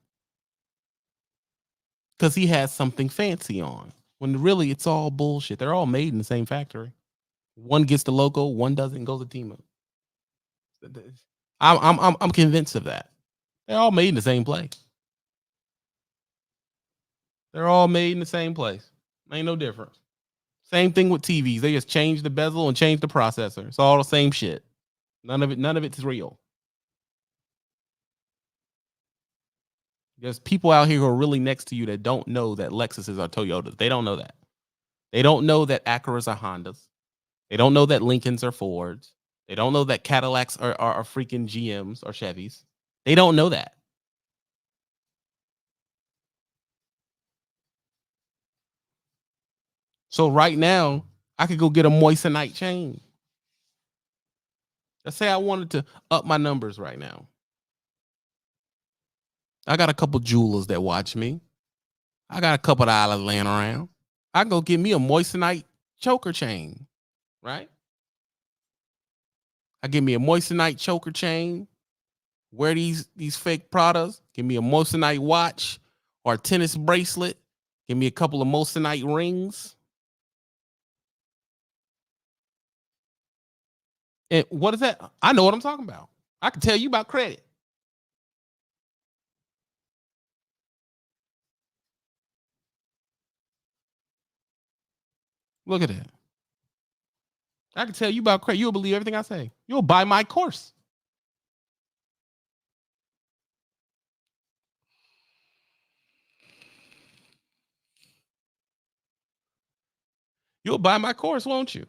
B: because he has something fancy on. When really, it's all bullshit. They're all made in the same factory. One gets the logo, one doesn't. Goes to team up. I'm convinced of that. They're all made in the same place. They're all made in the same place. Ain't no difference. Same thing with TVs. They just change the bezel and change the processor. It's all the same shit. None of it's real. There's people out here who are really next to you that don't know that Lexuses are Toyotas. They don't know that. They don't know that Acuras are Hondas. They don't know that Lincolns are Fords. They don't know that Cadillacs are freaking GMs or Chevys. They don't know that. So right now, I could go get a moissanite chain. Let's say I wanted to up my numbers right now. I got a couple jewelers that watch me. I got a couple of dollars laying around. I go get me a moissanite choker chain, right? I give me a moissanite choker chain. Wear these fake Pradas. Give me a moissanite watch or a tennis bracelet. Give me a couple of moissanite rings. And what is that? I know what I'm talking about. I can tell you about credit. Look at that. I can tell you about credit. You'll believe everything I say. You'll buy my course. You'll buy my course, won't you?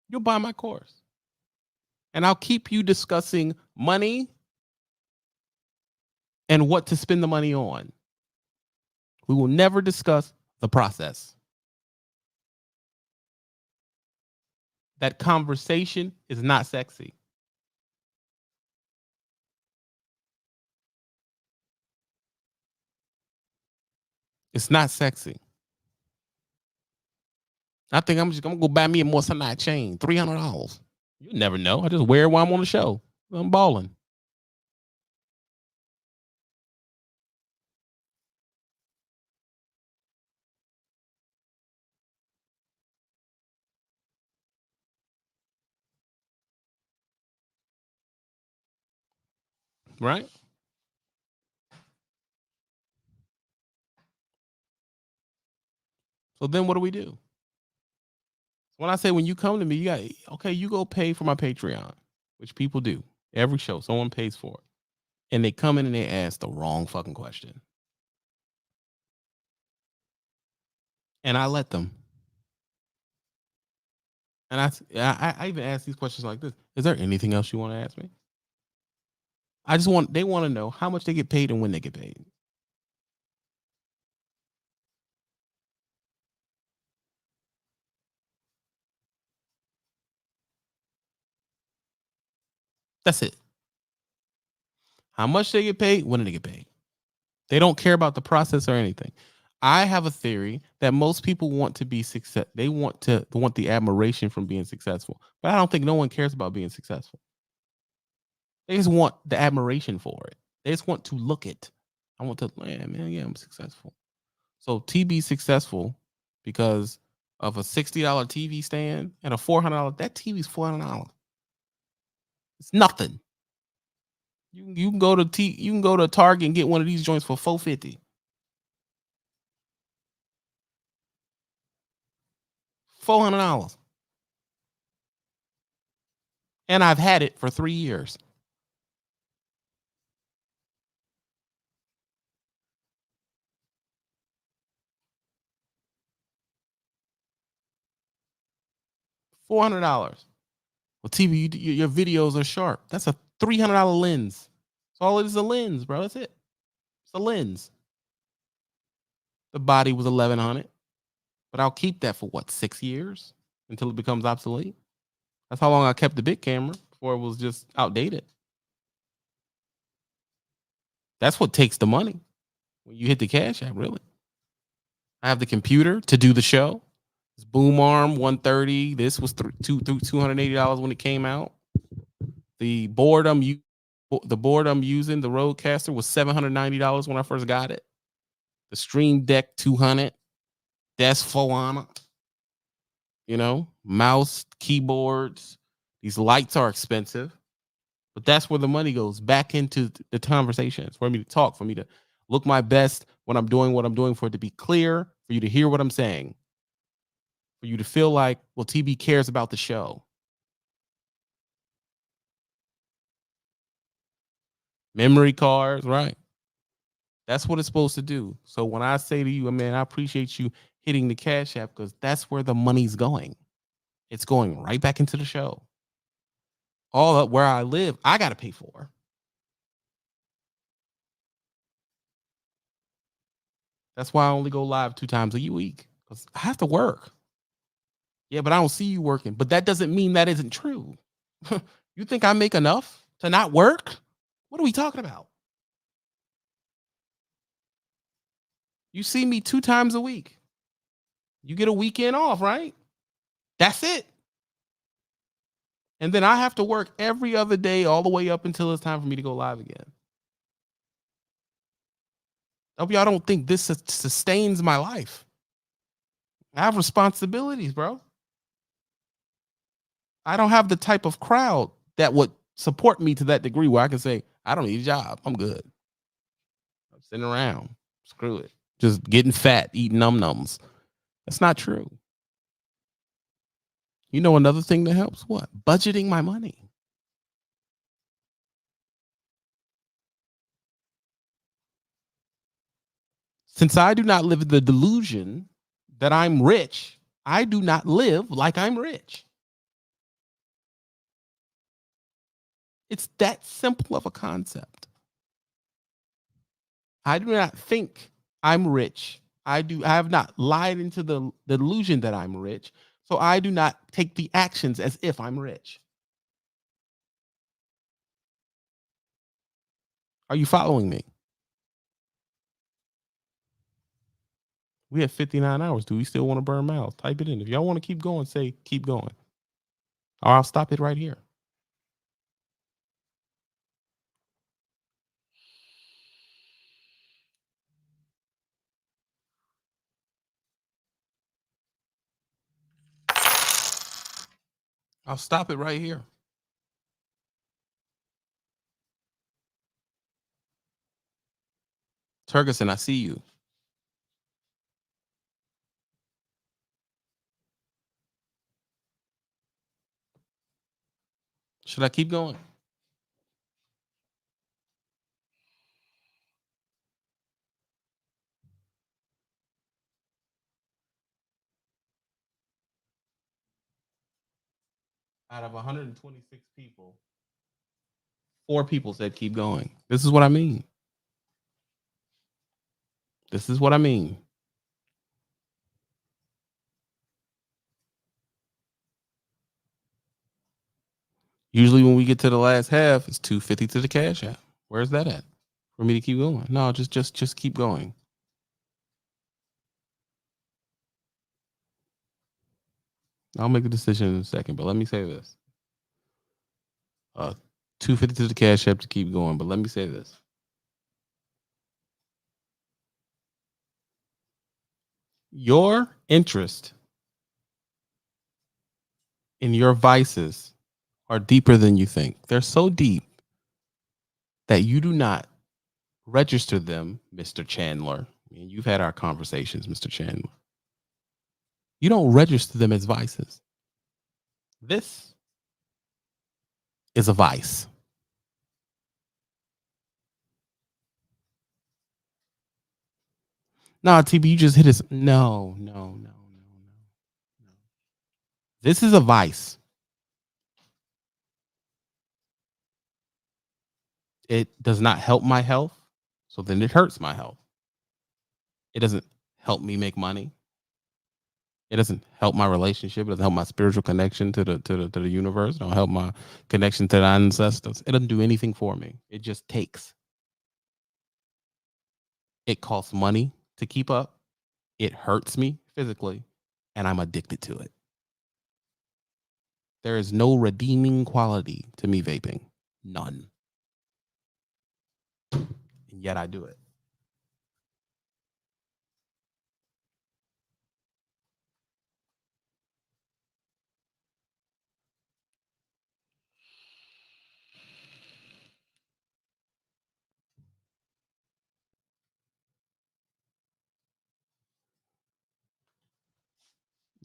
B: You'll buy my course. And I'll keep you discussing money and what to spend the money on. We will never discuss the process. That conversation is not sexy. It's not sexy. I think I'm gonna go buy me a moissanite chain, $300. You never know. I just wear it while I'm on the show. I'm balling. Right? So then what do we do? When I say when you come to me, you got okay, you go pay for my Patreon, which people do. Every show, someone pays for it. And they come in and they ask the wrong fucking question. And I let them. And I even ask these questions like this. Is there anything else you want to ask me? They want to know how much they get paid and when they get paid. That's it. How much they get paid, when they get paid. They don't care about the process or anything. I have a theory that most people want to be success. They want the admiration from being successful. But I don't think no one cares about being successful. They just want the admiration for it. They just want to look it. I want to, man, yeah, I'm successful. So TB successful because of a $60 TV stand and a $400. That TV's $400. It's nothing. You can go to Target and get one of these joints for $450. $400. And I've had it for 3 years. $400. Well, TV, your videos are sharp. That's a $300 lens. That's all it is, a lens, bro. That's it. It's a lens. The body was 1100, but I'll keep that for what, 6 years until it becomes obsolete. That's how long I kept the big camera before it was just outdated. That's what takes the money when you hit the cash app, really. I have the computer to do the show. This boom arm 130. This was $280 when it came out. The board I'm using, the Rodecaster, was $790 when I first got it. The Stream Deck 200, that's $400. Mouse, keyboards. These lights are expensive, but that's where the money goes back into the conversations for me to talk, for me to look my best when I'm doing what I'm doing, for it to be clear, for you to hear what I'm saying, for you to feel like, well, TB cares about the show. Memory cards, right? That's what it's supposed to do. So when I say to you, man, I appreciate you hitting the Cash App, because that's where the money's going. It's going right back into the show. All up where I live, I got to pay for. That's why I only go live 2 times a week, because I have to work. Yeah, but I don't see you working. But that doesn't mean that isn't true. You think I make enough to not work? What are we talking about? You see me 2 times a week. You get a weekend off, right? That's it. And then I have to work every other day all the way up until it's time for me to go live again. I hope y'all don't think this sustains my life. I have responsibilities, bro. I don't have the type of crowd that would support me to that degree where I can say, I don't need a job. I'm good. I'm sitting around. Screw it. Just getting fat, eating num-nums. That's not true. Another thing that helps? What? Budgeting my money. Since I do not live in the delusion that I'm rich, I do not live like I'm rich. It's that simple of a concept. I do not think I'm rich. I have not lied into the delusion that I'm rich. So I do not take the actions as if I'm rich. Are you following me? We have 59 hours. Do we still want to burn miles? Type it in. If y'all want to keep going, say keep going. Or I'll stop it right here. I'll stop it right here. Turgeson, I see you. Should I keep going? Out of 126 people, 4 people said keep going. This is what I mean. This is what I mean. Usually when we get to the last half, it's $250 to the Cash App. Where's that at? For me to keep going? No, just keep going. I'll make a decision in a second, but let me say this. $250 to the Cash App to keep going, but let me say this. Your interest in your vices are deeper than you think. They're so deep that you do not register them, Mr. Chandler. And you've had our conversations, Mr. Chandler. You don't register them as vices. This is a vice. Nah, TB, you just hit us. No. This is a vice. It does not help my health, so then it hurts my health. It doesn't help me make money. It doesn't help my relationship. It doesn't help my spiritual connection to the universe. It don't help my connection to the ancestors. It doesn't do anything for me. It just takes. It costs money to keep up. It hurts me physically, and I'm addicted to it. There is no redeeming quality to me vaping. None. And yet I do it.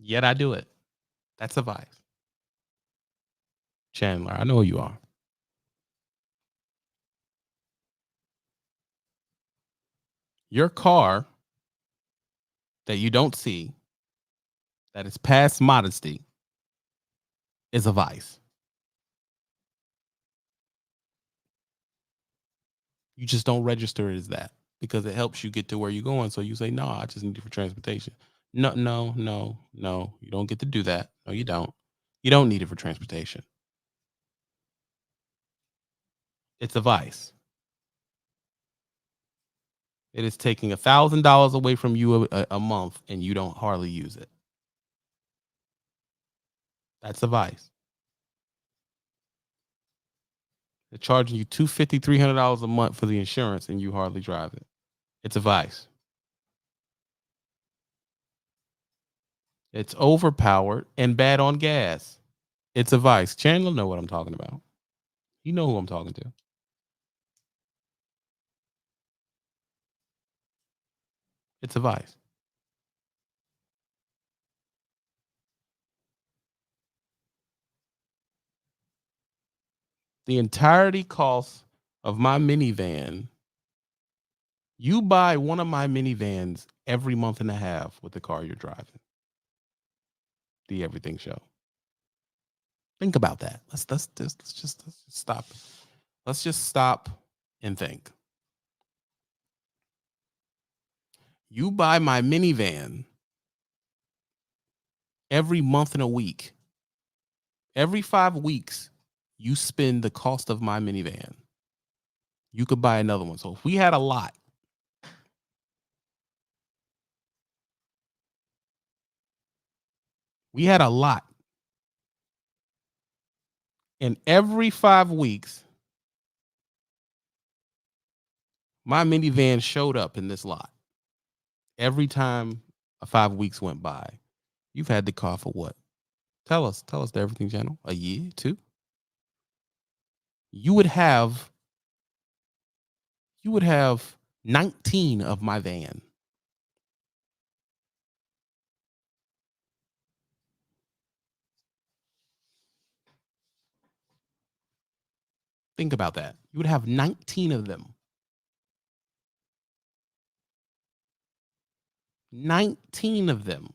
B: Yet I do it. That's a vice. Chandler, I know who you are. Your car that you don't see, that is past modesty, is a vice. You just don't register it as that because it helps you get to where you're going. So you say, no, I just need it for transportation. No, no, no, no. You don't get to do that. No, you don't. You don't need it for transportation. It's a vice. It is taking $1,000 away from you a month and you don't hardly use it. That's a vice. They're charging you $250, $300 a month for the insurance and you hardly drive it. It's a vice. It's overpowered and bad on gas. It's a vice. Chandler know what I'm talking about. You know who I'm talking to. It's a vice. The entirety cost of my minivan, you buy one of my minivans every month and a half with the car you're driving. The Everything Show. Think about that. Let's just stop. Let's just stop and think. You buy my minivan every month and a week. Every 5 weeks, you spend the cost of my minivan. You could buy another one. So if we had a lot, and every 5 weeks, my minivan showed up in this lot. Every time 5 weeks went by, you've had the car for what? Tell us the Everything Channel. A year, 2? You would have 19 of my van. Think about that. You would have 19 of them. 19 of them.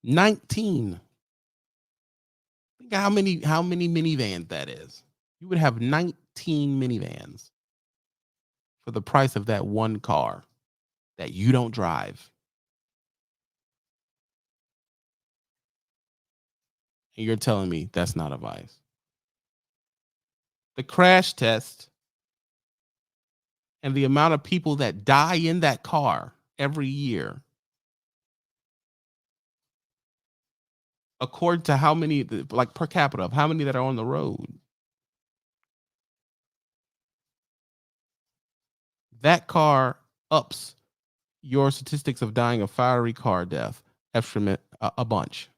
B: 19. Think how many minivans that is. You would have 19 minivans for the price of that one car that you don't drive. And you're telling me that's not a vice. The crash test and the amount of people that die in that car every year, according to how many, like per capita, of how many that are on the road, that car ups your statistics of dying of fiery car death estimate a bunch.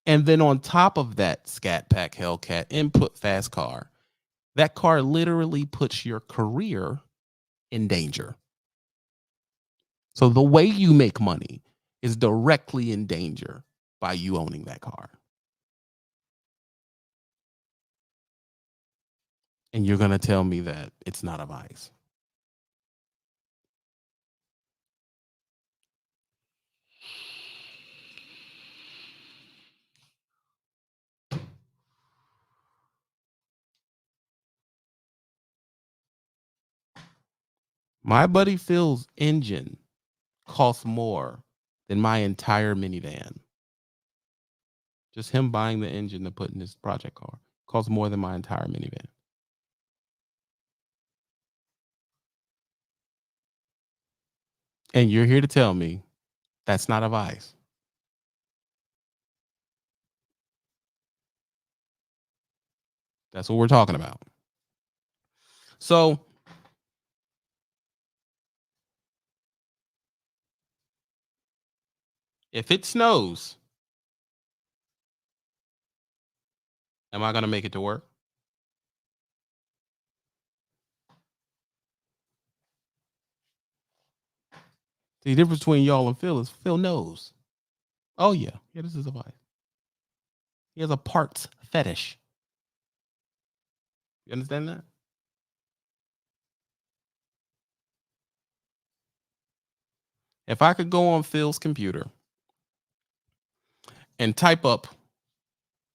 B: And then on top of that, Scat Pack Hellcat input fast car, that car literally puts your career in danger. So the way you make money is directly in danger by you owning that car. And you're going to tell me that it's not a vice. My buddy Phil's engine costs more than my entire minivan. Just him buying the engine to put in his project car costs more than my entire minivan. And you're here to tell me that's not a vice. That's what we're talking about. So if it snows, am I going to make it to work? The difference between y'all and Phil is Phil knows. Oh, yeah. Yeah, this is a vice. He has a parts fetish. You understand that? If I could go on Phil's computer and type up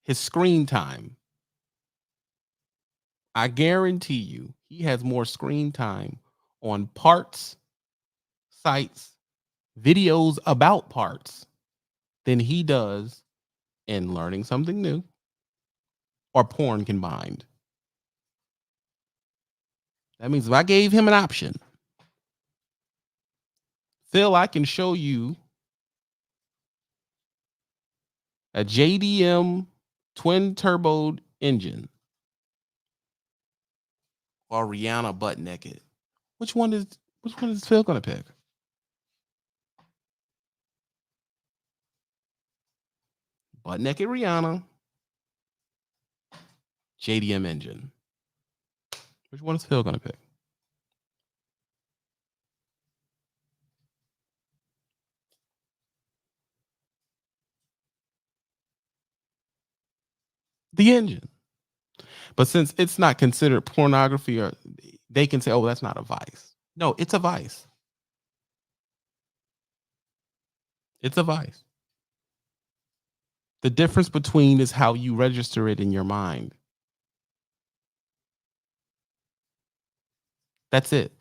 B: his screen time, I guarantee you he has more screen time on parts, sites, videos about parts than he does in learning something new or porn combined. That means if I gave him an option, Phil, I can show you a JDM twin turbo engine or Rihanna butt naked. Which one is Phil gonna pick? Butt naked Rihanna, JDM engine. Which one is Phil gonna pick? The engine. But since it's not considered pornography, or they can say, "Oh, that's not a vice." No, it's a vice. It's a vice. The difference between is how you register it in your mind. That's it.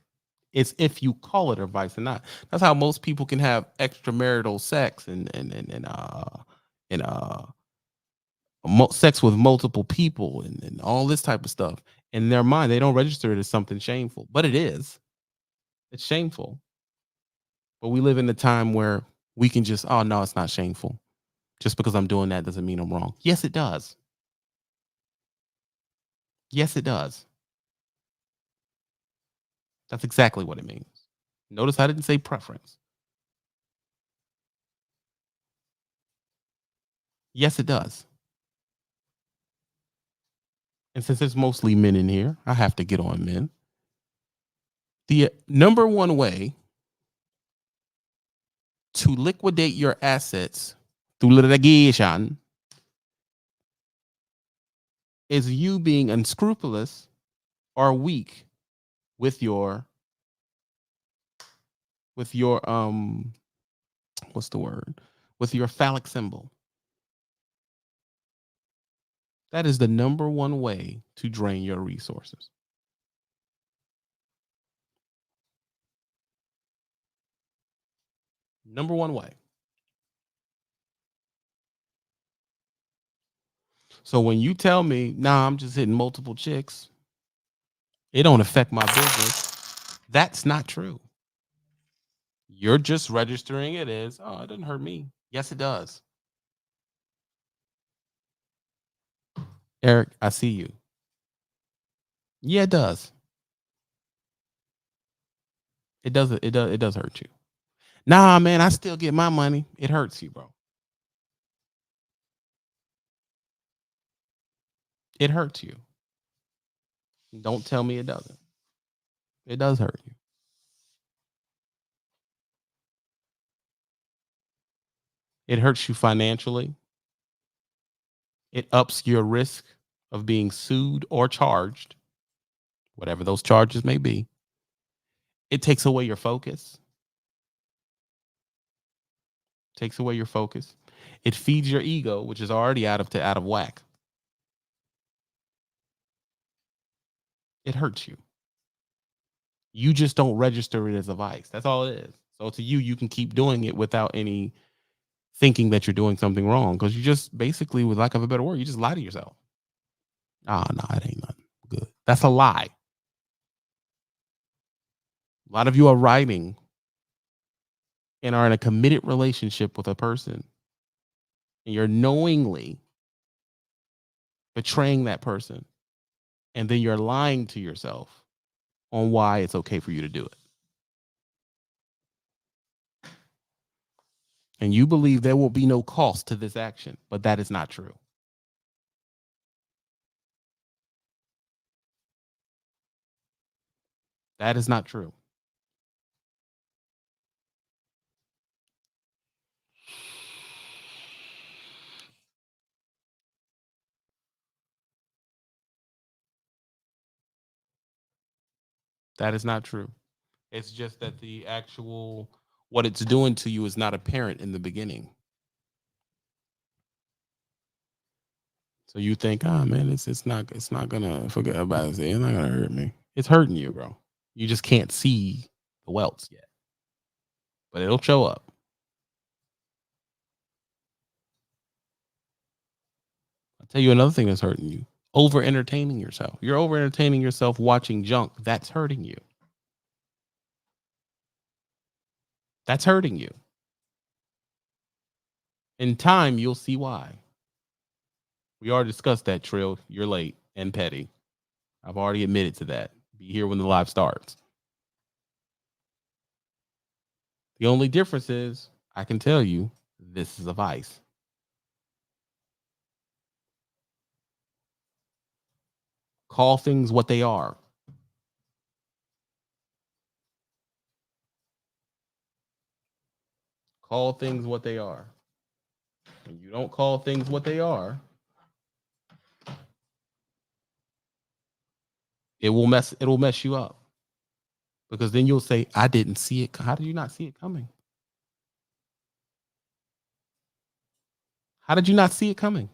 B: It's if you call it a vice or not. That's how most people can have extramarital sex and sex with multiple people and all this type of stuff. In their mind, they don't register it as something shameful, but it is. It's shameful. But we live in a time where we can just, oh no, it's not shameful. Just because I'm doing that doesn't mean I'm wrong. Yes, it does. Yes, it does. That's exactly what it means. Notice I didn't say preference. Yes, it does. And since it's mostly men in here, I have to get on men. The number one way to liquidate your assets through litigation is you being unscrupulous or weak with your what's the word? With your phallic symbol. That is the number one way to drain your resources. Number one way. So when you tell me, nah, I'm just hitting multiple chicks, it don't affect my business. That's not true. You're just registering it as, oh, it doesn't hurt me. Yes, it does. Eric, I see you. Yeah, it does. It does hurt you. Nah, man, I still get my money. It hurts you, bro. It hurts you. Don't tell me it doesn't. It does hurt you. It hurts you financially. It ups your risk of being sued or charged, whatever those charges may be. It takes away your focus. Takes away your focus. It feeds your ego, which is already out of whack. It hurts you. You just don't register it as a vice. That's all it is. So to you, you can keep doing it without any thinking that you're doing something wrong because you just basically, with lack of a better word, you just lie to yourself. Oh, no, it ain't nothing good. That's a lie. A lot of you are writing and are in a committed relationship with a person, and you're knowingly betraying that person, and then you're lying to yourself on why it's okay for you to do it. And you believe there will be no cost to this action, but that is not true. That is not true. That is not true. It's just that the actual what it's doing to you is not apparent in the beginning. So you think, oh man, it's not gonna forget about it. It's not gonna hurt me. It's hurting you, bro. You just can't see the welts yet, but it'll show up. I'll tell you another thing that's hurting you: over entertaining yourself. You're over entertaining yourself watching junk. That's hurting you. That's hurting you. In time, you'll see why. We already discussed that, Trill. You're late and petty. I've already admitted to that. Be here when the live starts. The only difference is I can tell you this is a vice. Call things what they are. Call things what they are. When you don't call things what they are, it'll mess you up. Because then you'll say, I didn't see it. How did you not see it coming? How did you not see it coming?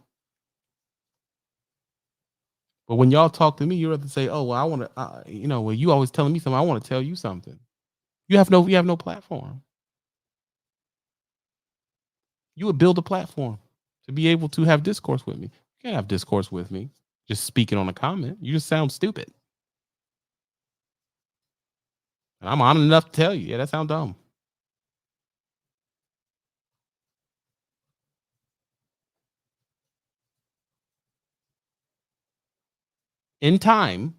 B: But when y'all talk to me, you have to say, "Oh, well, I want to," well, you always telling me something. I want to tell you something. You have no platform. You would build a platform to be able to have discourse with me. You can't have discourse with me just speaking on a comment. You just sound stupid. And I'm honest enough to tell you, yeah, that sounds dumb. In time,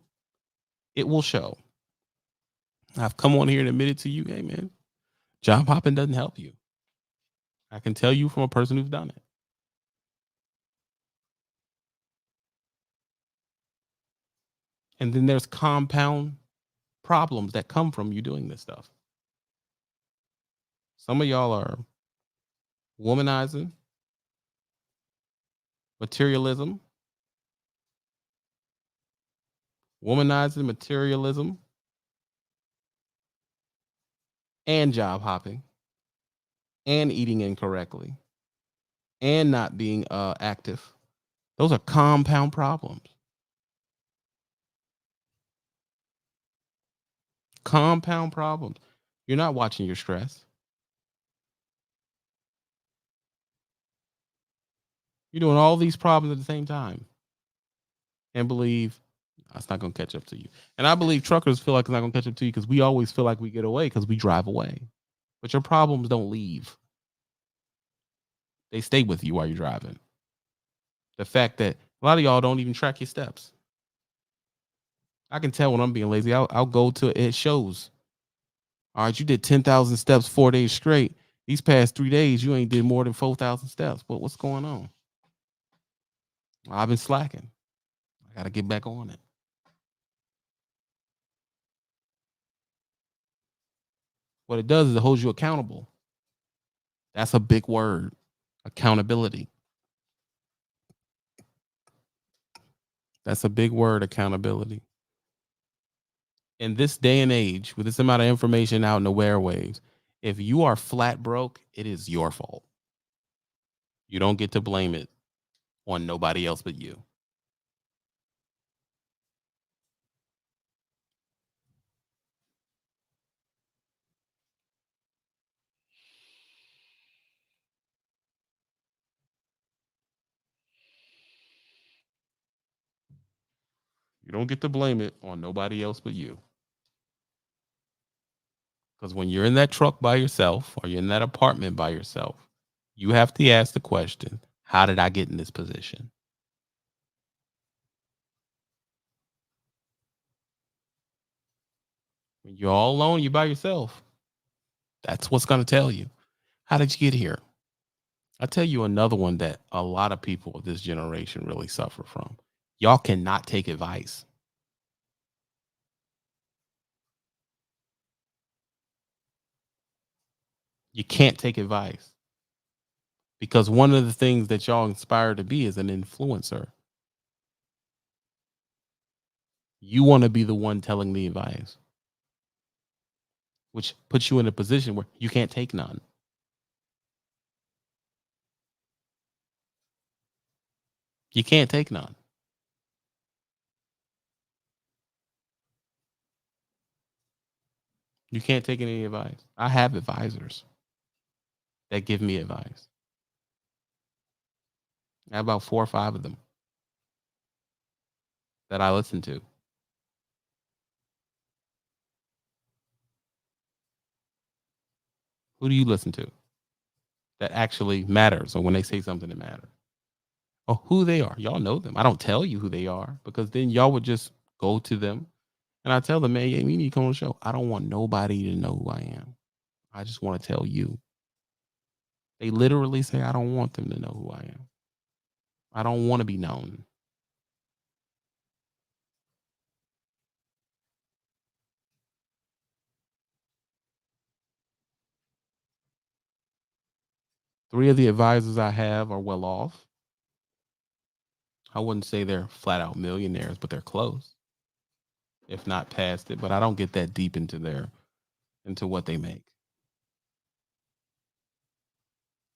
B: it will show. I've come on here and admitted to you, hey man, job hopping doesn't help you. I can tell you from a person who's done it. And then there's compound problems that come from you doing this stuff. Some of y'all are womanizing, materialism, materialism, and job hopping, and eating incorrectly, and not being active. Those are compound problems. Compound problems. You're not watching your stress. You're doing all these problems at the same time and believe that's not going to catch up to you. And I believe truckers feel like it's not going to catch up to you because we always feel like we get away because we drive away. But your problems don't leave. They stay with you while you're driving. The fact that a lot of y'all don't even track your steps. I can tell when I'm being lazy. I'll go to it shows. All right, you did 10,000 steps 4 days straight. These past 3 days, you ain't did more than 4,000 steps. But what's going on? I've been slacking. I got to get back on it. What it does is it holds you accountable. That's a big word. Accountability. That's a big word, accountability. In this day and age, with this amount of information out in the airwaves, if you are flat broke, it is your fault. You don't get to blame it on nobody else but you. You don't get to blame it on nobody else but you. Because when you're in that truck by yourself or you're in that apartment by yourself, you have to ask the question, how did I get in this position? When you're all alone, you're by yourself. That's what's going to tell you. How did you get here? I'll tell you another one that a lot of people of this generation really suffer from. Y'all cannot take advice. You can't take advice because one of the things that y'all inspire to be is an influencer. You want to be the one telling the advice, which puts you in a position where you can't take none. You can't take none. You can't take any advice. I have advisors that give me advice. I have about 4 or 5 of them that I listen to. Who do you listen to that actually matters or when they say something that matters? Or who they are. Y'all know them. I don't tell you who they are because then y'all would just go to them and I tell them, man, yeah, you need to come on the show. I don't want nobody to know who I am. I just want to tell you. They literally say, I don't want them to know who I am. I don't want to be known. Three of the advisors I have are well off. I wouldn't say they're flat out millionaires, but they're close, if not past it. But I don't get that deep into what they make.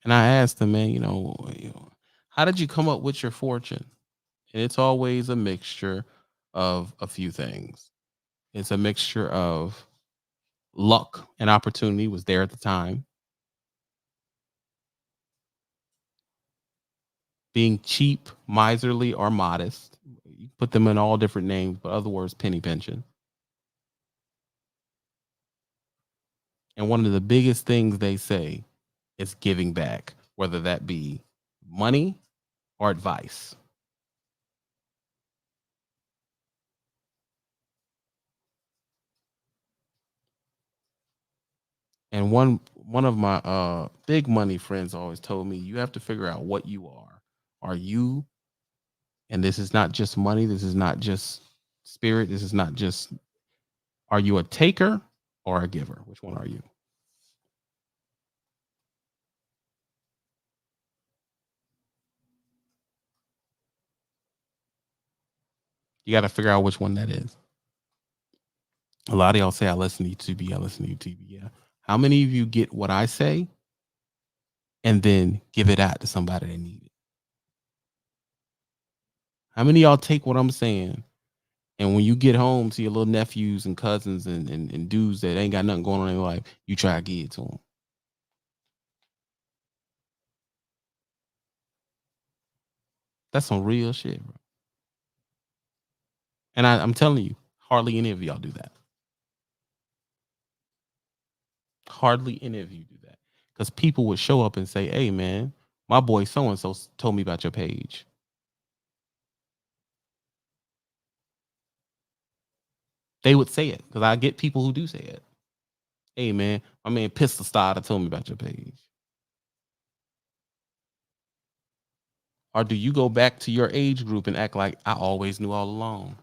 B: And I asked them, man, how did you come up with your fortune? And it's always a mixture of a few things. It's a mixture of luck and opportunity was there at the time. Being cheap, miserly, or modest. You put them in all different names, but other words, penny pinching. And one of the biggest things they say is giving back, whether that be money or advice. And one of my big money friends always told me, you have to figure out what you are. Are you, and this is not just money, this is not just spirit, this is not just, are you a taker or a giver? Which one are you? You got to figure out which one that is. A lot of y'all say, I listen to YouTube, I listen to YouTube. Yeah. How many of you get what I say and then give it out to somebody that need it? How many of y'all take what I'm saying and when you get home to your little nephews and cousins and dudes that ain't got nothing going on in their life, you try to give it to them? That's some real shit, bro. And I'm telling you, hardly any of y'all do that. Hardly any of you do that. Because people would show up and say, hey, man, my boy so and so told me about your page. They would say it because I get people who do say it. Hey, man, my man Pistol Starter told me about your page. Or do you go back to your age group and act like I always knew all along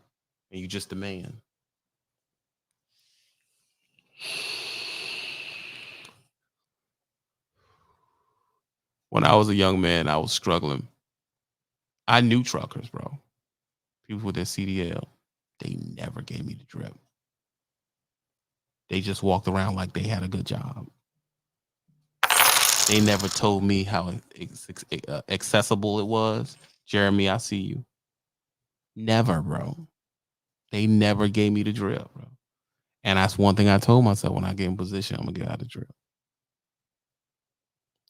B: and you just a man? When I was a young man, I was struggling. I knew truckers, bro. People with their CDL. They never gave me the drip. They just walked around like they had a good job. They never told me how accessible it was. Jeremy, I see you. Never, bro. They never gave me the drip, bro. And that's one thing I told myself when I get in position, I'm gonna get out of the drip.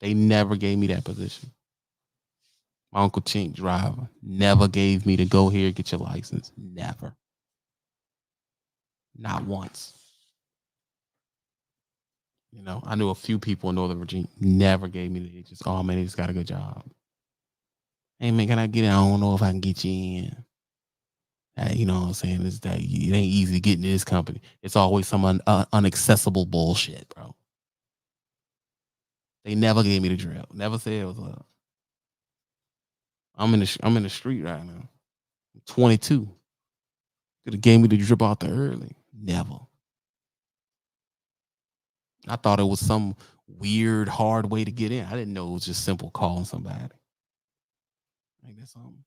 B: They never gave me that position. My Uncle Chink driver never gave me to go here, get your license. Never. Not once. You know, I knew a few people in Northern Virginia never gave me the just, oh man, they just got a good job. Hey man, can I get in? I don't know if I can get you in. You know what I'm saying? It's that it ain't easy to get into this company. It's always some unaccessible bullshit, bro. They never gave me the drill. Never said it was up. I'm in the street right now. I'm 22. Could have gave me the drip out there early. Never. I thought it was some weird, hard way to get in. I didn't know it was just simple calling somebody. Like that's something.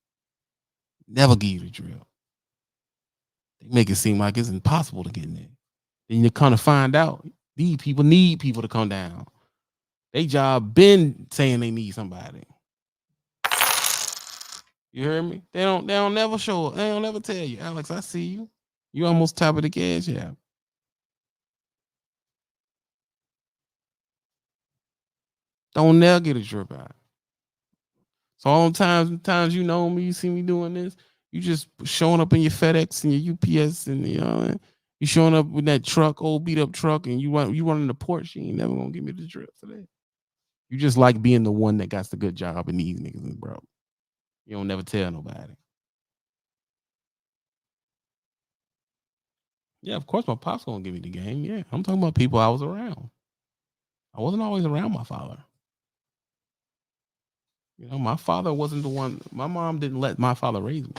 B: Never give you the drill. They make it seem like it's impossible to get in there. Then you kind of find out these people need people to come down. They job been saying they need somebody. You hear me? They don't never show up. They don't never tell you, Alex, I see you. You almost top of the gas, yeah. Don't never get a drip out. So all the times you know me, you see me doing this, you just showing up in your FedEx and your UPS and you showing up with that truck, old beat up truck, and you running the Porsche. You ain't never gonna give me the drip for that. You just like being the one that got the good job and these niggas is broke. You don't never tell nobody. Yeah, of course my pop's gonna give me the game. Yeah, I'm talking about people I was around. I wasn't always around my father. You know, my father wasn't the one. My mom didn't let my father raise me.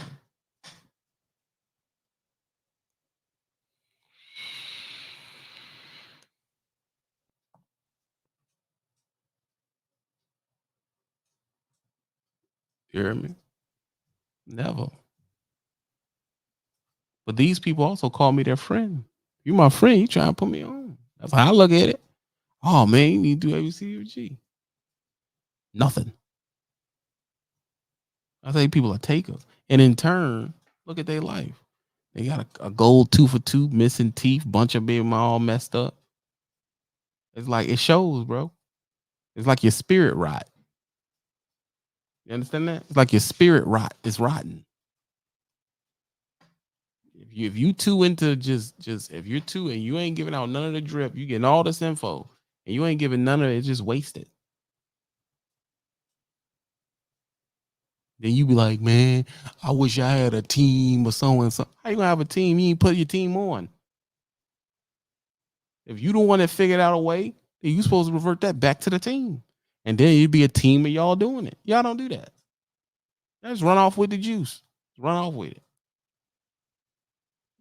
B: You hear me? Never. But these people also call me their friend. You my friend. You trying to put me on. That's how I look at it. Oh man, you need to do ABC or G. Nothing. I think people are takers, and in turn, look at their life. They got a gold 2 for 2, missing teeth, bunch of being all messed up. It's like it shows, bro. It's like your spirit rot. You understand that? It's like your spirit rot. It's rotten. If you too into just if you're too and you ain't giving out none of the drip, you getting all this info and you ain't giving none of it, it's just wasted. Then you be like, man, I wish I had a team or so and so. How you gonna have a team? You ain't put your team on. If you don't want to figure out a way, then you supposed to revert that back to the team. And then you'd be a team of y'all doing it. Y'all don't do that. Just run off with the juice. Run off with it.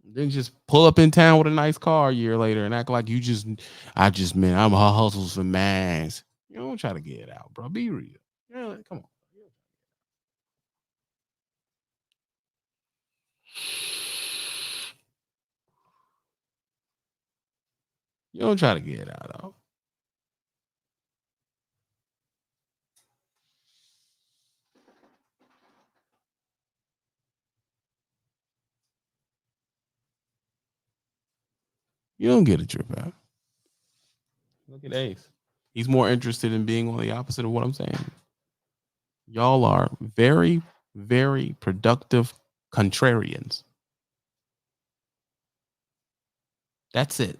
B: Then just pull up in town with a nice car a year later and act like man, I'm a hustles for mans. You don't try to get it out, bro. Be real. Yeah, come on. You don't try to get it out, though. You don't get a trip out. Look at Ace. He's more interested in being on the opposite of what I'm saying. Y'all are very, very productive contrarians. That's it.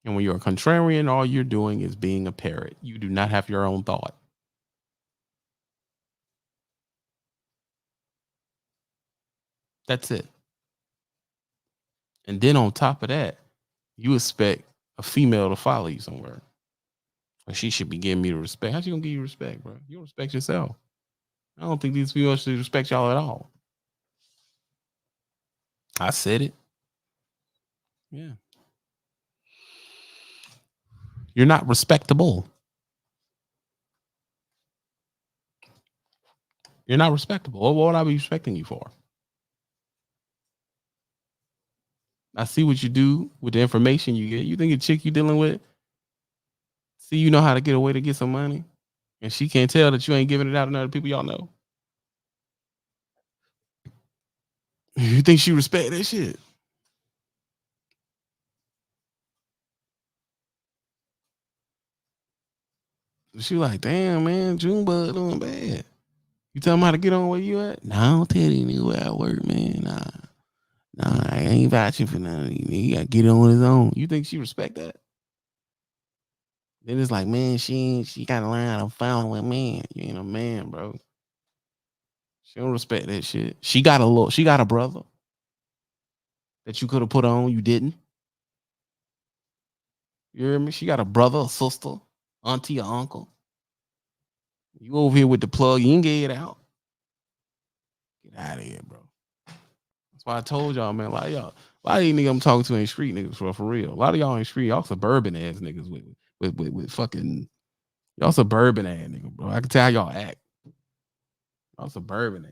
B: And when you're a contrarian, all you're doing is being a parrot. You do not have your own thought. That's it. And then on top of that, you expect a female to follow you somewhere. Or she should be giving me the respect. How's she gonna give you respect, bro? You don't respect yourself. I don't think these females should respect y'all at all. I said it. Yeah. You're not respectable. You're not respectable. What would I be respecting you for? I see what you do with the information you get. You think a chick you dealing with, see you know how to get away to get some money, and she can't tell that you ain't giving it out to other people y'all know. You think she respect that shit? She like, damn man, Junebug doing bad. You tell them how to get on where you at? Nah, I don't tell you where I work, man. Nah. Nah, I ain't vouching for none of you. He gotta get it on his own. You think she respect that? Then it's like, man, she gotta learn how to find with man. You ain't a man, bro. She don't respect that shit. She got a brother that you could have put on, you didn't. You hear me? She got a brother, a sister, auntie, or uncle. You over here with the plug, you ain't get it out. Get out of here, bro. That's why I told y'all, man. A lot of these niggas I'm talking to ain't street niggas for real. A lot of y'all ain't street, y'all suburban ass niggas with fucking y'all suburban ass niggas, bro. I can tell how y'all act. Y'all suburban ass.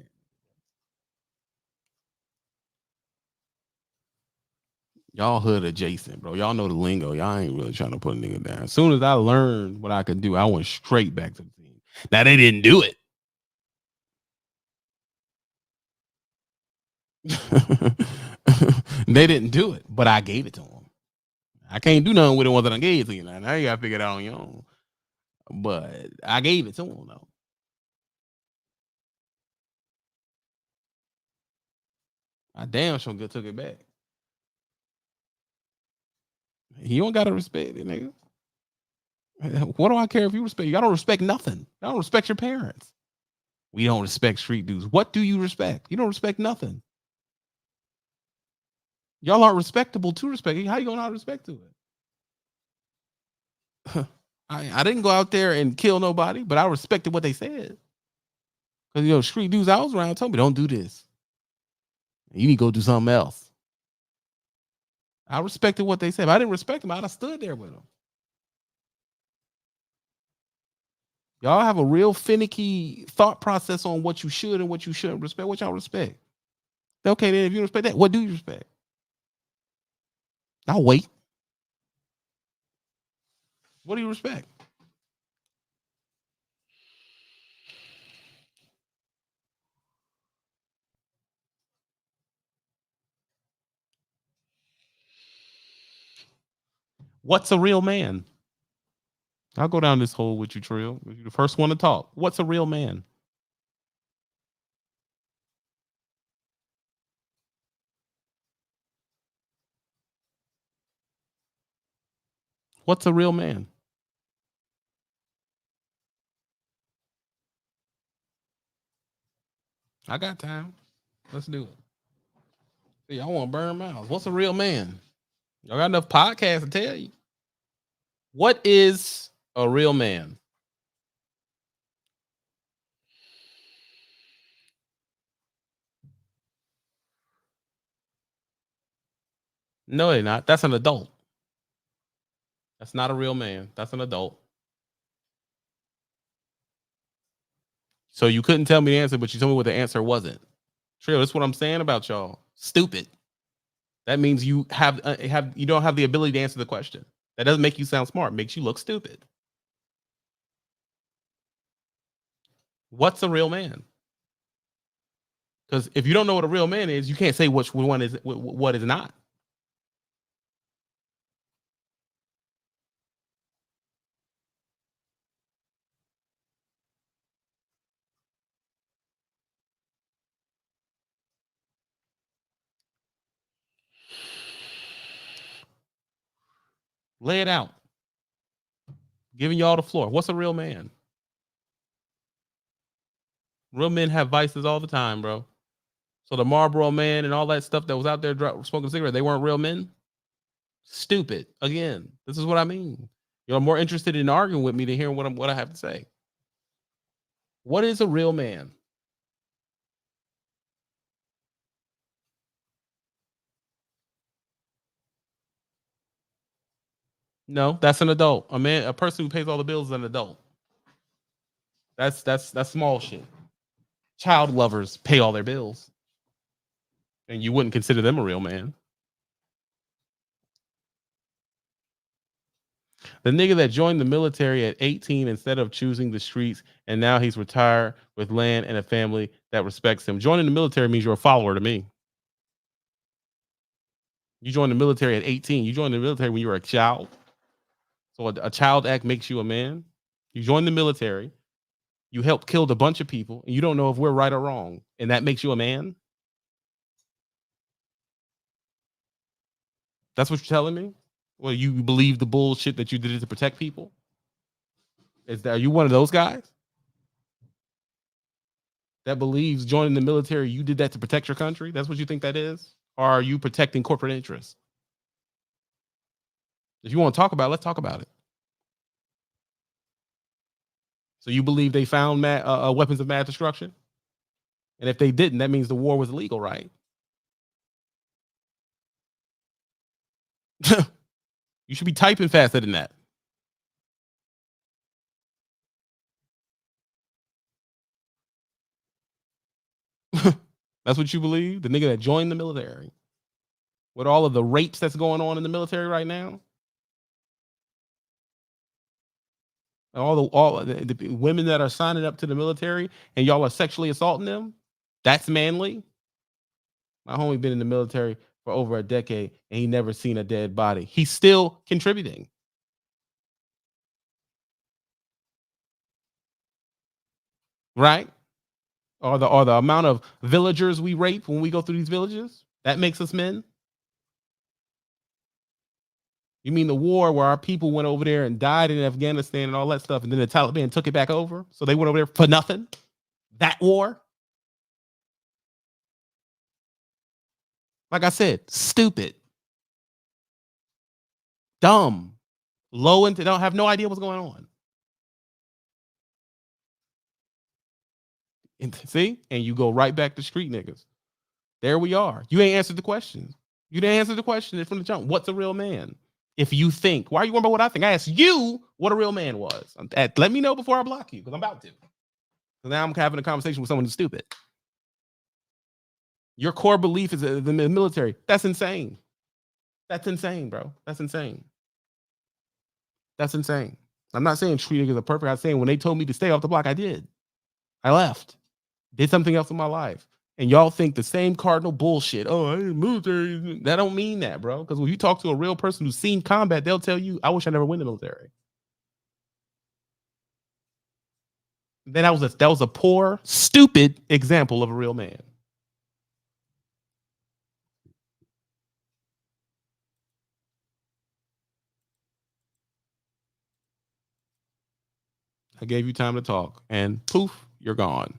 B: Y'all hood adjacent, bro. Y'all know the lingo. Y'all ain't really trying to put a nigga down. As soon as I learned what I could do, I went straight back to the team. Now they didn't do it. They didn't do it, but I gave it to them. I can't do nothing with the ones that I gave to you. Now you gotta figure it out on your own. But I gave it to him though. I damn sure took it back. He don't gotta respect it, nigga. What do I care if you respect? Y'all don't respect nothing. Y'all don't respect your parents. We don't respect street dudes. What do you respect? You don't respect nothing. Y'all aren't respectable to respect it. How you gonna not respect to it? I didn't go out there and kill nobody, but I respected what they said. Because street dudes I was around told me, don't do this. You need to go do something else. I respected what they said. If I didn't respect them, I'd have stood there with them. Y'all have a real finicky thought process on what you should and what you shouldn't respect. What y'all respect? Okay, then if you respect that, what do you respect? I'll wait. What do you respect? What's a real man? I'll go down this hole with you, Trill. You're the first one to talk. What's a real man? What's a real man? I got time. Let's do it. See, y'all want to burn mouths. What's a real man? Y'all got enough podcasts to tell you. What is a real man? No, they're not. That's an adult. That's not a real man. That's an adult. So you couldn't tell me the answer, but you told me what the answer wasn't. Trill, that's what I'm saying about y'all. Stupid. That means you you don't have the ability to answer the question. That doesn't make you sound smart. It makes you look stupid. What's a real man? Because if you don't know what a real man is, you can't say which one is what is not. Lay it out. Giving y'all the floor. What's a real man? Real men have vices all the time, bro. So the Marlboro man and all that stuff that was out there smoking cigarettes, they weren't real men. Stupid. Again, this is what I mean. You're more interested in arguing with me than hearing what I have to say. What is a real man? No, that's an adult. A person who pays all the bills is an adult. That's small shit. Child lovers pay all their bills, and you wouldn't consider them a real man. The nigga that joined the military at 18 instead of choosing the streets, and now he's retired with land and a family that respects him. Joining the military means you're a follower to me. You joined the military at 18. You joined the military when you were a child. So a child act makes you a man. You joined the military. You helped kill a bunch of people, and you don't know if we're right or wrong, and that makes you a man. That's what you're telling me? Well, you believe the bullshit that you did it to protect people? Are you one of those guys that believes joining the military, you did that to protect your country? That's what you think that is? Or are you protecting corporate interests? If you want to talk about it, let's talk about it. So you believe they found weapons of mass destruction? And if they didn't, that means the war was illegal, right? You should be typing faster than that. That's what you believe? The nigga that joined the military? With all of the rapes that's going on in the military right now? All the women that are signing up to the military and y'all are sexually assaulting them? That's manly? My homie been in the military for over a decade and he never seen a dead body. He's still contributing. Right? Or the amount of villagers we rape when we go through these villages? That makes us men? You mean the war where our people went over there and died in Afghanistan and all that stuff, and then the Taliban took it back over? So they went over there for nothing? That war? Like I said, stupid, dumb, low and don't have no idea what's going on. And see, and you go right back to street niggas. There we are. You ain't answered the question. You didn't answer the question from the jump. What's a real man? If you think, why are you worried about what I think? I asked you what a real man was. Let me know before I block you, because I'm about to. So now I'm having a conversation with someone who's stupid. Your core belief is the military. That's insane. That's insane, bro. That's insane. That's insane. I'm not saying street niggas are perfect. I'm saying when they told me to stay off the block, I did. I left. Did something else in my life. And y'all think the same cardinal bullshit. Oh, I ain't military. That don't mean that, bro. Because when you talk to a real person who's seen combat, they'll tell you, I wish I never went in the military. Then that was a poor, stupid example of a real man. I gave you time to talk, and poof, you're gone.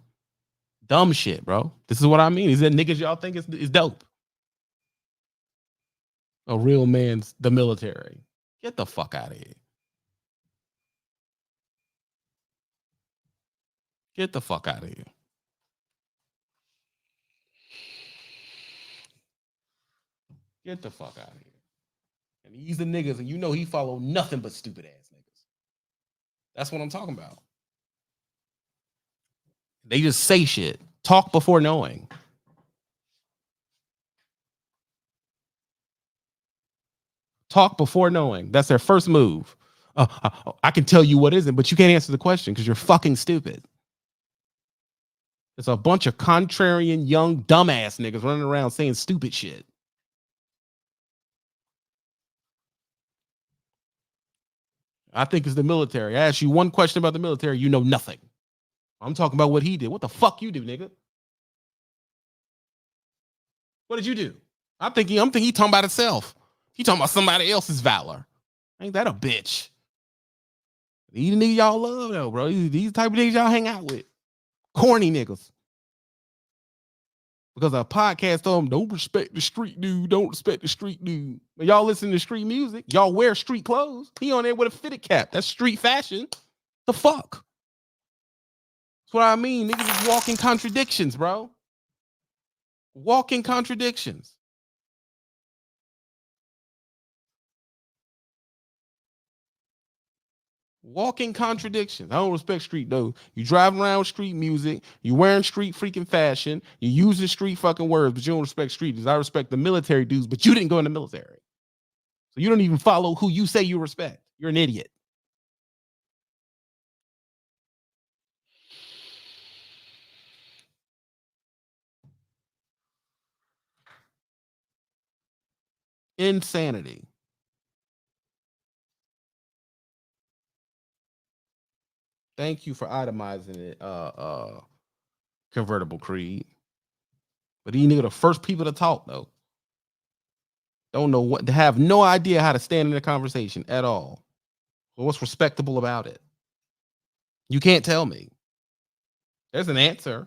B: Dumb shit, bro. This is what I mean. Is that niggas y'all think is dope? A real man's the military. Get the fuck out of here. Get the fuck out of here. Get the fuck out of here. And he's the niggas, and you know he follow nothing but stupid ass niggas. That's what I'm talking about. They just say shit. Talk before knowing. Talk before knowing. That's their first move. I can tell you what isn't, but you can't answer the question because you're fucking stupid. It's a bunch of contrarian, young, dumbass niggas running around saying stupid shit. I think it's the military. I asked you one question about the military, you know nothing. I'm talking about what he did. What the fuck you do, nigga? What did you do? I'm thinking he talking about himself. He talking about somebody else's valor. Ain't that a bitch? These niggas y'all love though, bro. These type of niggas y'all hang out with. Corny niggas. Because a podcast told them, don't respect the street dude, don't respect the street dude. But y'all listen to street music, y'all wear street clothes. He on there with a fitted cap. That's street fashion. The fuck? That's what I mean. Niggas is walking contradictions, bro. Walking contradictions. Walking contradictions. I don't respect street though. You driving around with street music, you wearing street freaking fashion, you using street fucking words, but you don't respect street dudes. I respect the military dudes, but you didn't go in the military. So you don't even follow who you say you respect. You're an idiot. Insanity. Thank you for itemizing it, convertible creed. But these niggas the first people to talk though. Don't know what to have no idea how to stand in a conversation at all. Well, what's respectable about it? You can't tell me. There's an answer.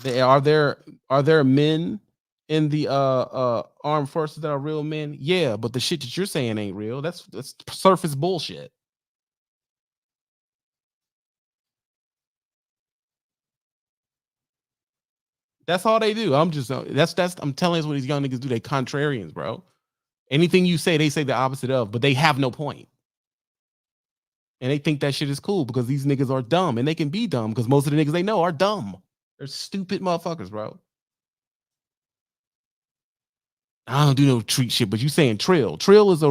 B: Are there men in the armed forces that are real men? Yeah, but the shit that you're saying ain't real. That's surface bullshit. That's all they do. I'm just that's I'm telling you what these young niggas do. They contrarians, bro. Anything you say, they say the opposite of, but they have no point. And they think that shit is cool because these niggas are dumb, and they can be dumb because most of the niggas they know are dumb. They're stupid motherfuckers, bro. I don't do no treat shit, but you saying trill. Trill is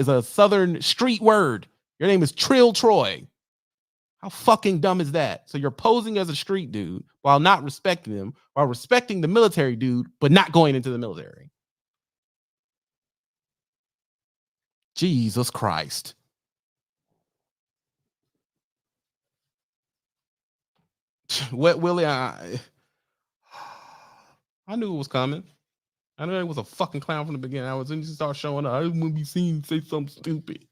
B: a southern street word. Your name is Trill Troy. How fucking dumb is that? So you're posing as a street dude while not respecting him, while respecting the military dude, but not going into the military. Jesus Christ. Wet Willie, I knew it was coming. I knew it was a fucking clown from the beginning. I was in to start showing up. I didn't want to be seen say something stupid.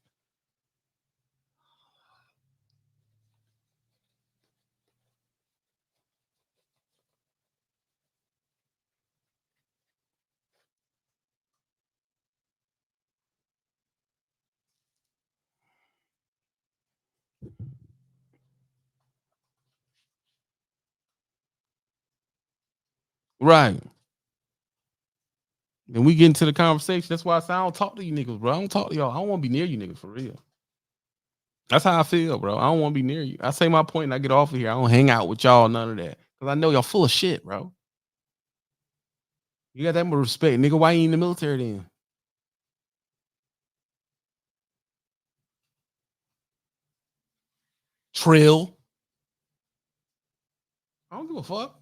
B: Right. Then we get into the conversation. That's why I say I don't talk to you niggas, bro. I don't talk to y'all. I don't want to be near you niggas for real. That's how I feel, bro. I don't want to be near you. I say my point and I get off of here. I don't hang out with y'all, none of that. Because I know y'all full of shit, bro. You got that much respect. Nigga, why you in the military then? Trill. I don't give a fuck.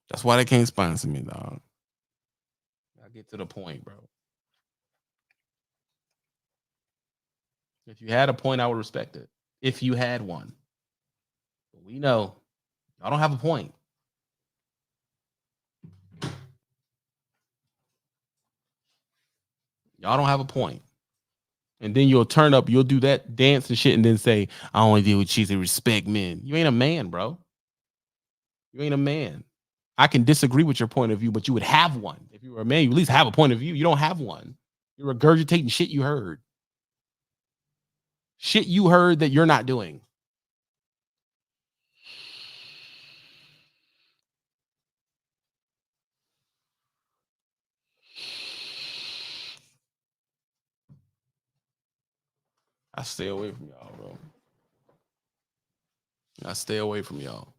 B: That's why they can't sponsor me, dog. I get to the point, bro. If you had a point, I would respect it. If you had one. But we know I don't have a point. Y'all don't have a point. And then you'll turn up, you'll do that dance and shit, and then say, I only deal with cheesy respect men. You ain't a man, bro. You ain't a man. I can disagree with your point of view, but you would have one. If you were a man, you at least have a point of view. You don't have one. You're regurgitating shit you heard. Shit you heard that you're not doing. I stay away from y'all, bro. I stay away from y'all.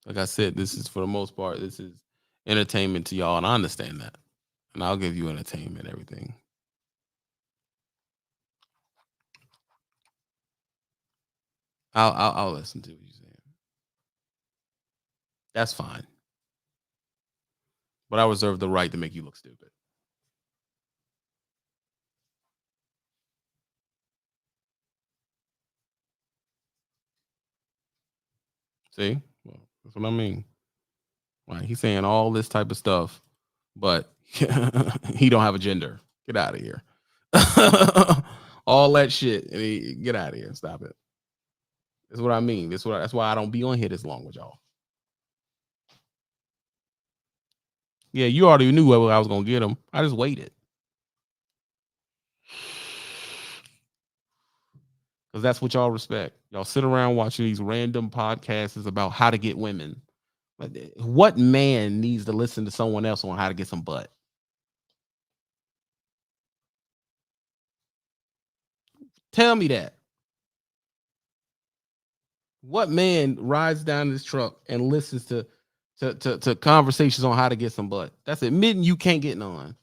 B: Like I said, this is for the most part, this is entertainment to y'all, and I understand that. And I'll give you entertainment, everything. I'll listen to what you're saying. That's fine. But I reserve the right to make you look stupid. See? Well, that's what I mean. Like he's saying all this type of stuff, but he don't have a gender. Get out of here. All that shit. Get out of here. Stop it. That's what I mean. That's why I don't be on here this long with y'all. Yeah, you already knew where I was gonna get him. I just waited. Because that's what y'all respect. Y'all sit around watching these random podcasts about how to get women. What man needs to listen to someone else on how to get some butt? Tell me that. What man rides down this truck and listens to conversations on how to get some butt? That's admitting you can't get none.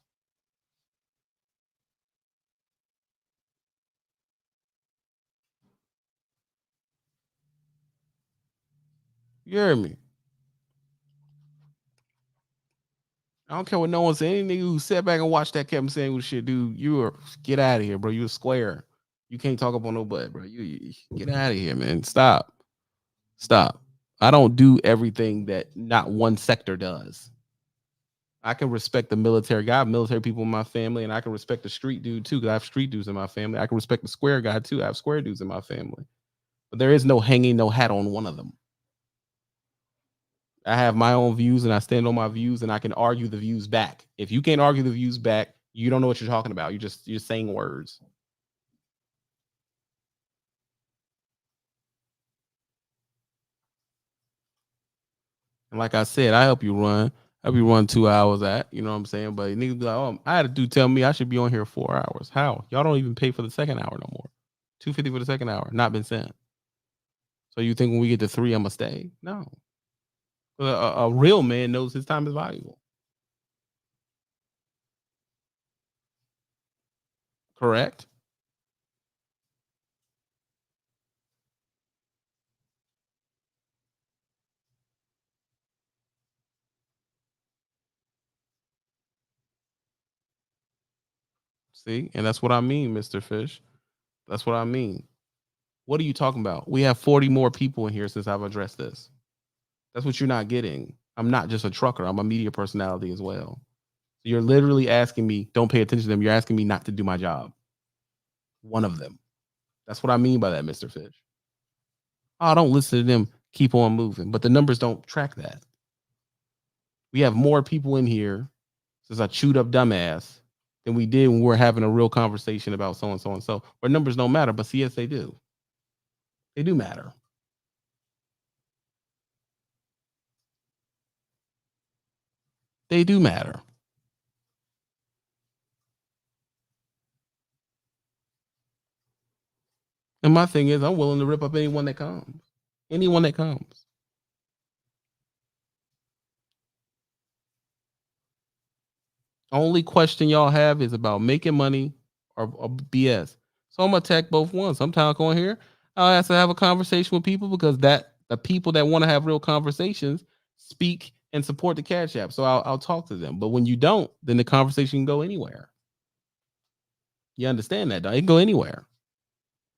B: You hear me? I don't care what no one says. Any nigga who sat back and watched that kept saying what shit, dude. You are get out of here, bro. You a square. You can't talk up on no butt, bro. You get out of here, man. Stop. Stop. I don't do everything that not one sector does. I can respect the military guy. I have military people in my family, and I can respect the street dude too, because I have street dudes in my family. I can respect the square guy too. I have square dudes in my family. But there is no hanging no hat on one of them. I have my own views and I stand on my views and I can argue the views back. If you can't argue the views back, you don't know what you're talking about. You're just saying words. And like I said, I help you run. I help you run 2 hours at, you know what I'm saying? But niggas be like, oh, I had a dude tell me I should be on here 4 hours. How? Y'all don't even pay for the second hour no more. $250 for the second hour, not been sent. So you think when we get to 3, I'm gonna stay? No. A real man knows his time is valuable. Correct? See, and that's what I mean, Mr. Fish. That's what I mean. What are you talking about? We have 40 more people in here since I've addressed this. That's what you're not getting. I'm not just a trucker. I'm a media personality as well. So you're literally asking me, don't pay attention to them. You're asking me not to do my job. One of them. That's what I mean by that, Mr. Fish. Oh, don't listen to them. Keep on moving. But the numbers don't track that. We have more people in here since I chewed up dumbass than we did when we were having a real conversation about so and so and so. Where numbers don't matter, but yes, they do. They do matter. They do matter. And my thing is, I'm willing to rip up anyone that comes. Anyone that comes. Only question y'all have is about making money or BS. So I'm gonna attack both ones. Sometimes I go in here, I'll have to have a conversation with people because that the people that want to have real conversations speak and support the Cash App. So I'll talk to them. But when you don't, then the conversation can go anywhere. You understand that? Though? It can go anywhere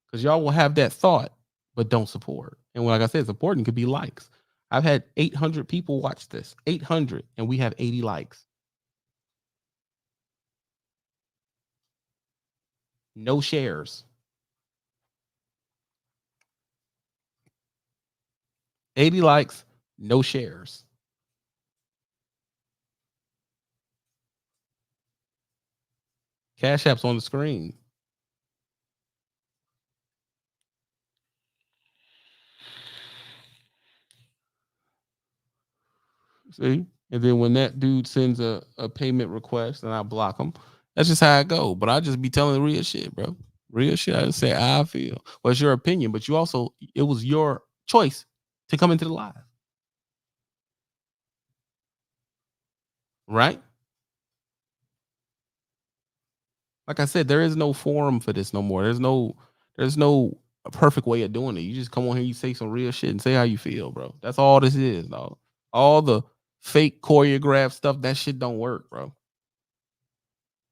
B: because y'all will have that thought, but don't support. And like I said, supporting could be likes. I've had 800 people watch this, 800, and we have 80 likes. No shares. 80 likes, no shares. Cash App's on the screen. See? And then when that dude sends a payment request and I block him, that's just how I go. But I just be telling the real shit, bro. Real shit. I just say how I feel. Well, it's your opinion, but you also, it was your choice to come into the live. Right? Like I said, there is no forum for this no more. There's no perfect way of doing it. You just come on here, you say some real shit and say how you feel, bro. That's all this is, dog. All the fake choreographed stuff, that shit don't work, bro.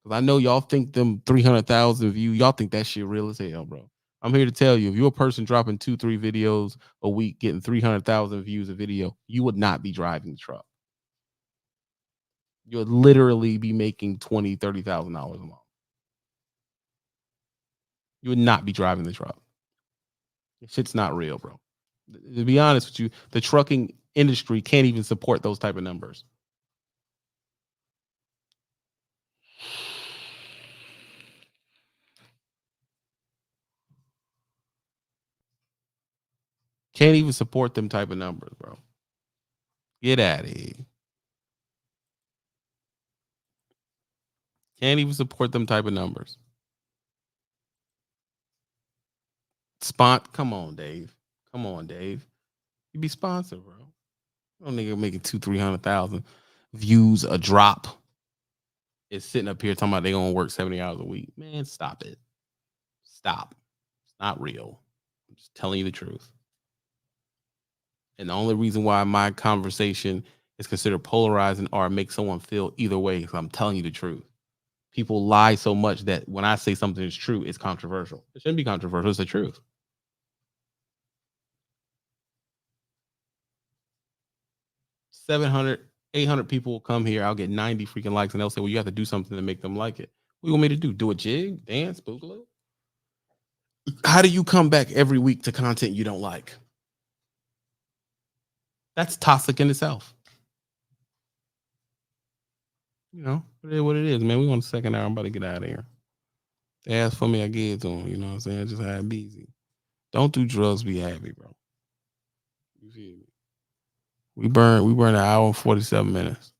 B: Cause I know y'all think them 300,000 views, y'all think that shit real as hell, bro. I'm here to tell you, if you're a person dropping 2-3 videos a week, getting 300,000 views a video, you would not be driving the truck. You would literally be making $20,000-$30,000 a month. You would not be driving the truck. Shit's not real, bro. To be honest with you, the trucking industry can't even support those type of numbers. Can't even support them type of numbers, bro. Get out of here. Can't even support them type of numbers. Come on, Dave. Come on, Dave. You be sponsored, bro. No nigga making 200,000-300,000 views a drop. Is sitting up here talking about they gonna work 70 hours a week. Man, stop it. Stop. It's not real. I'm just telling you the truth. And the only reason why my conversation is considered polarizing or make someone feel either way is I'm telling you the truth. People lie so much that when I say something is true, it's controversial. It shouldn't be controversial. It's the truth. 700, 800 people will come here. I'll get 90 freaking likes, and they'll say, well, you have to do something to make them like it. What do you want me to do? Do a jig, dance, boogaloo? How do you come back every week to content you don't like? That's toxic in itself. You know, it is what it is, man. We want a second hour. I'm about to get out of here. They ask for me, I give it to them. You know what I'm saying? Just have it easy. Don't do drugs, be happy, bro. You feel me? We burn an hour and 47 minutes.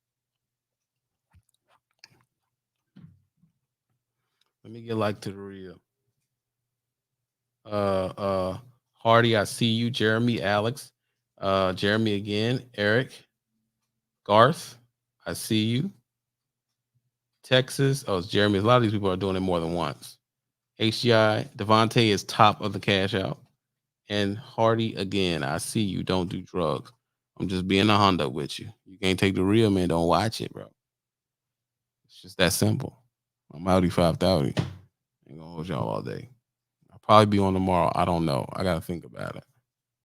B: Let me get like to the real. Hardy, I see you. Jeremy, Alex, Jeremy again, Eric, Garth, I see you. Texas, it's Jeremy. A lot of these people are doing it more than once. HGI, Devontae is top of the cash out. And Hardy, again, I see you. Don't do drugs. I'm just being a Honda with you. You can't take the real, man. Don't watch it, bro. It's just that simple. I'm Audi 5000. Ain't gonna hold y'all all day. I'll probably be on tomorrow. I don't know. I gotta think about it.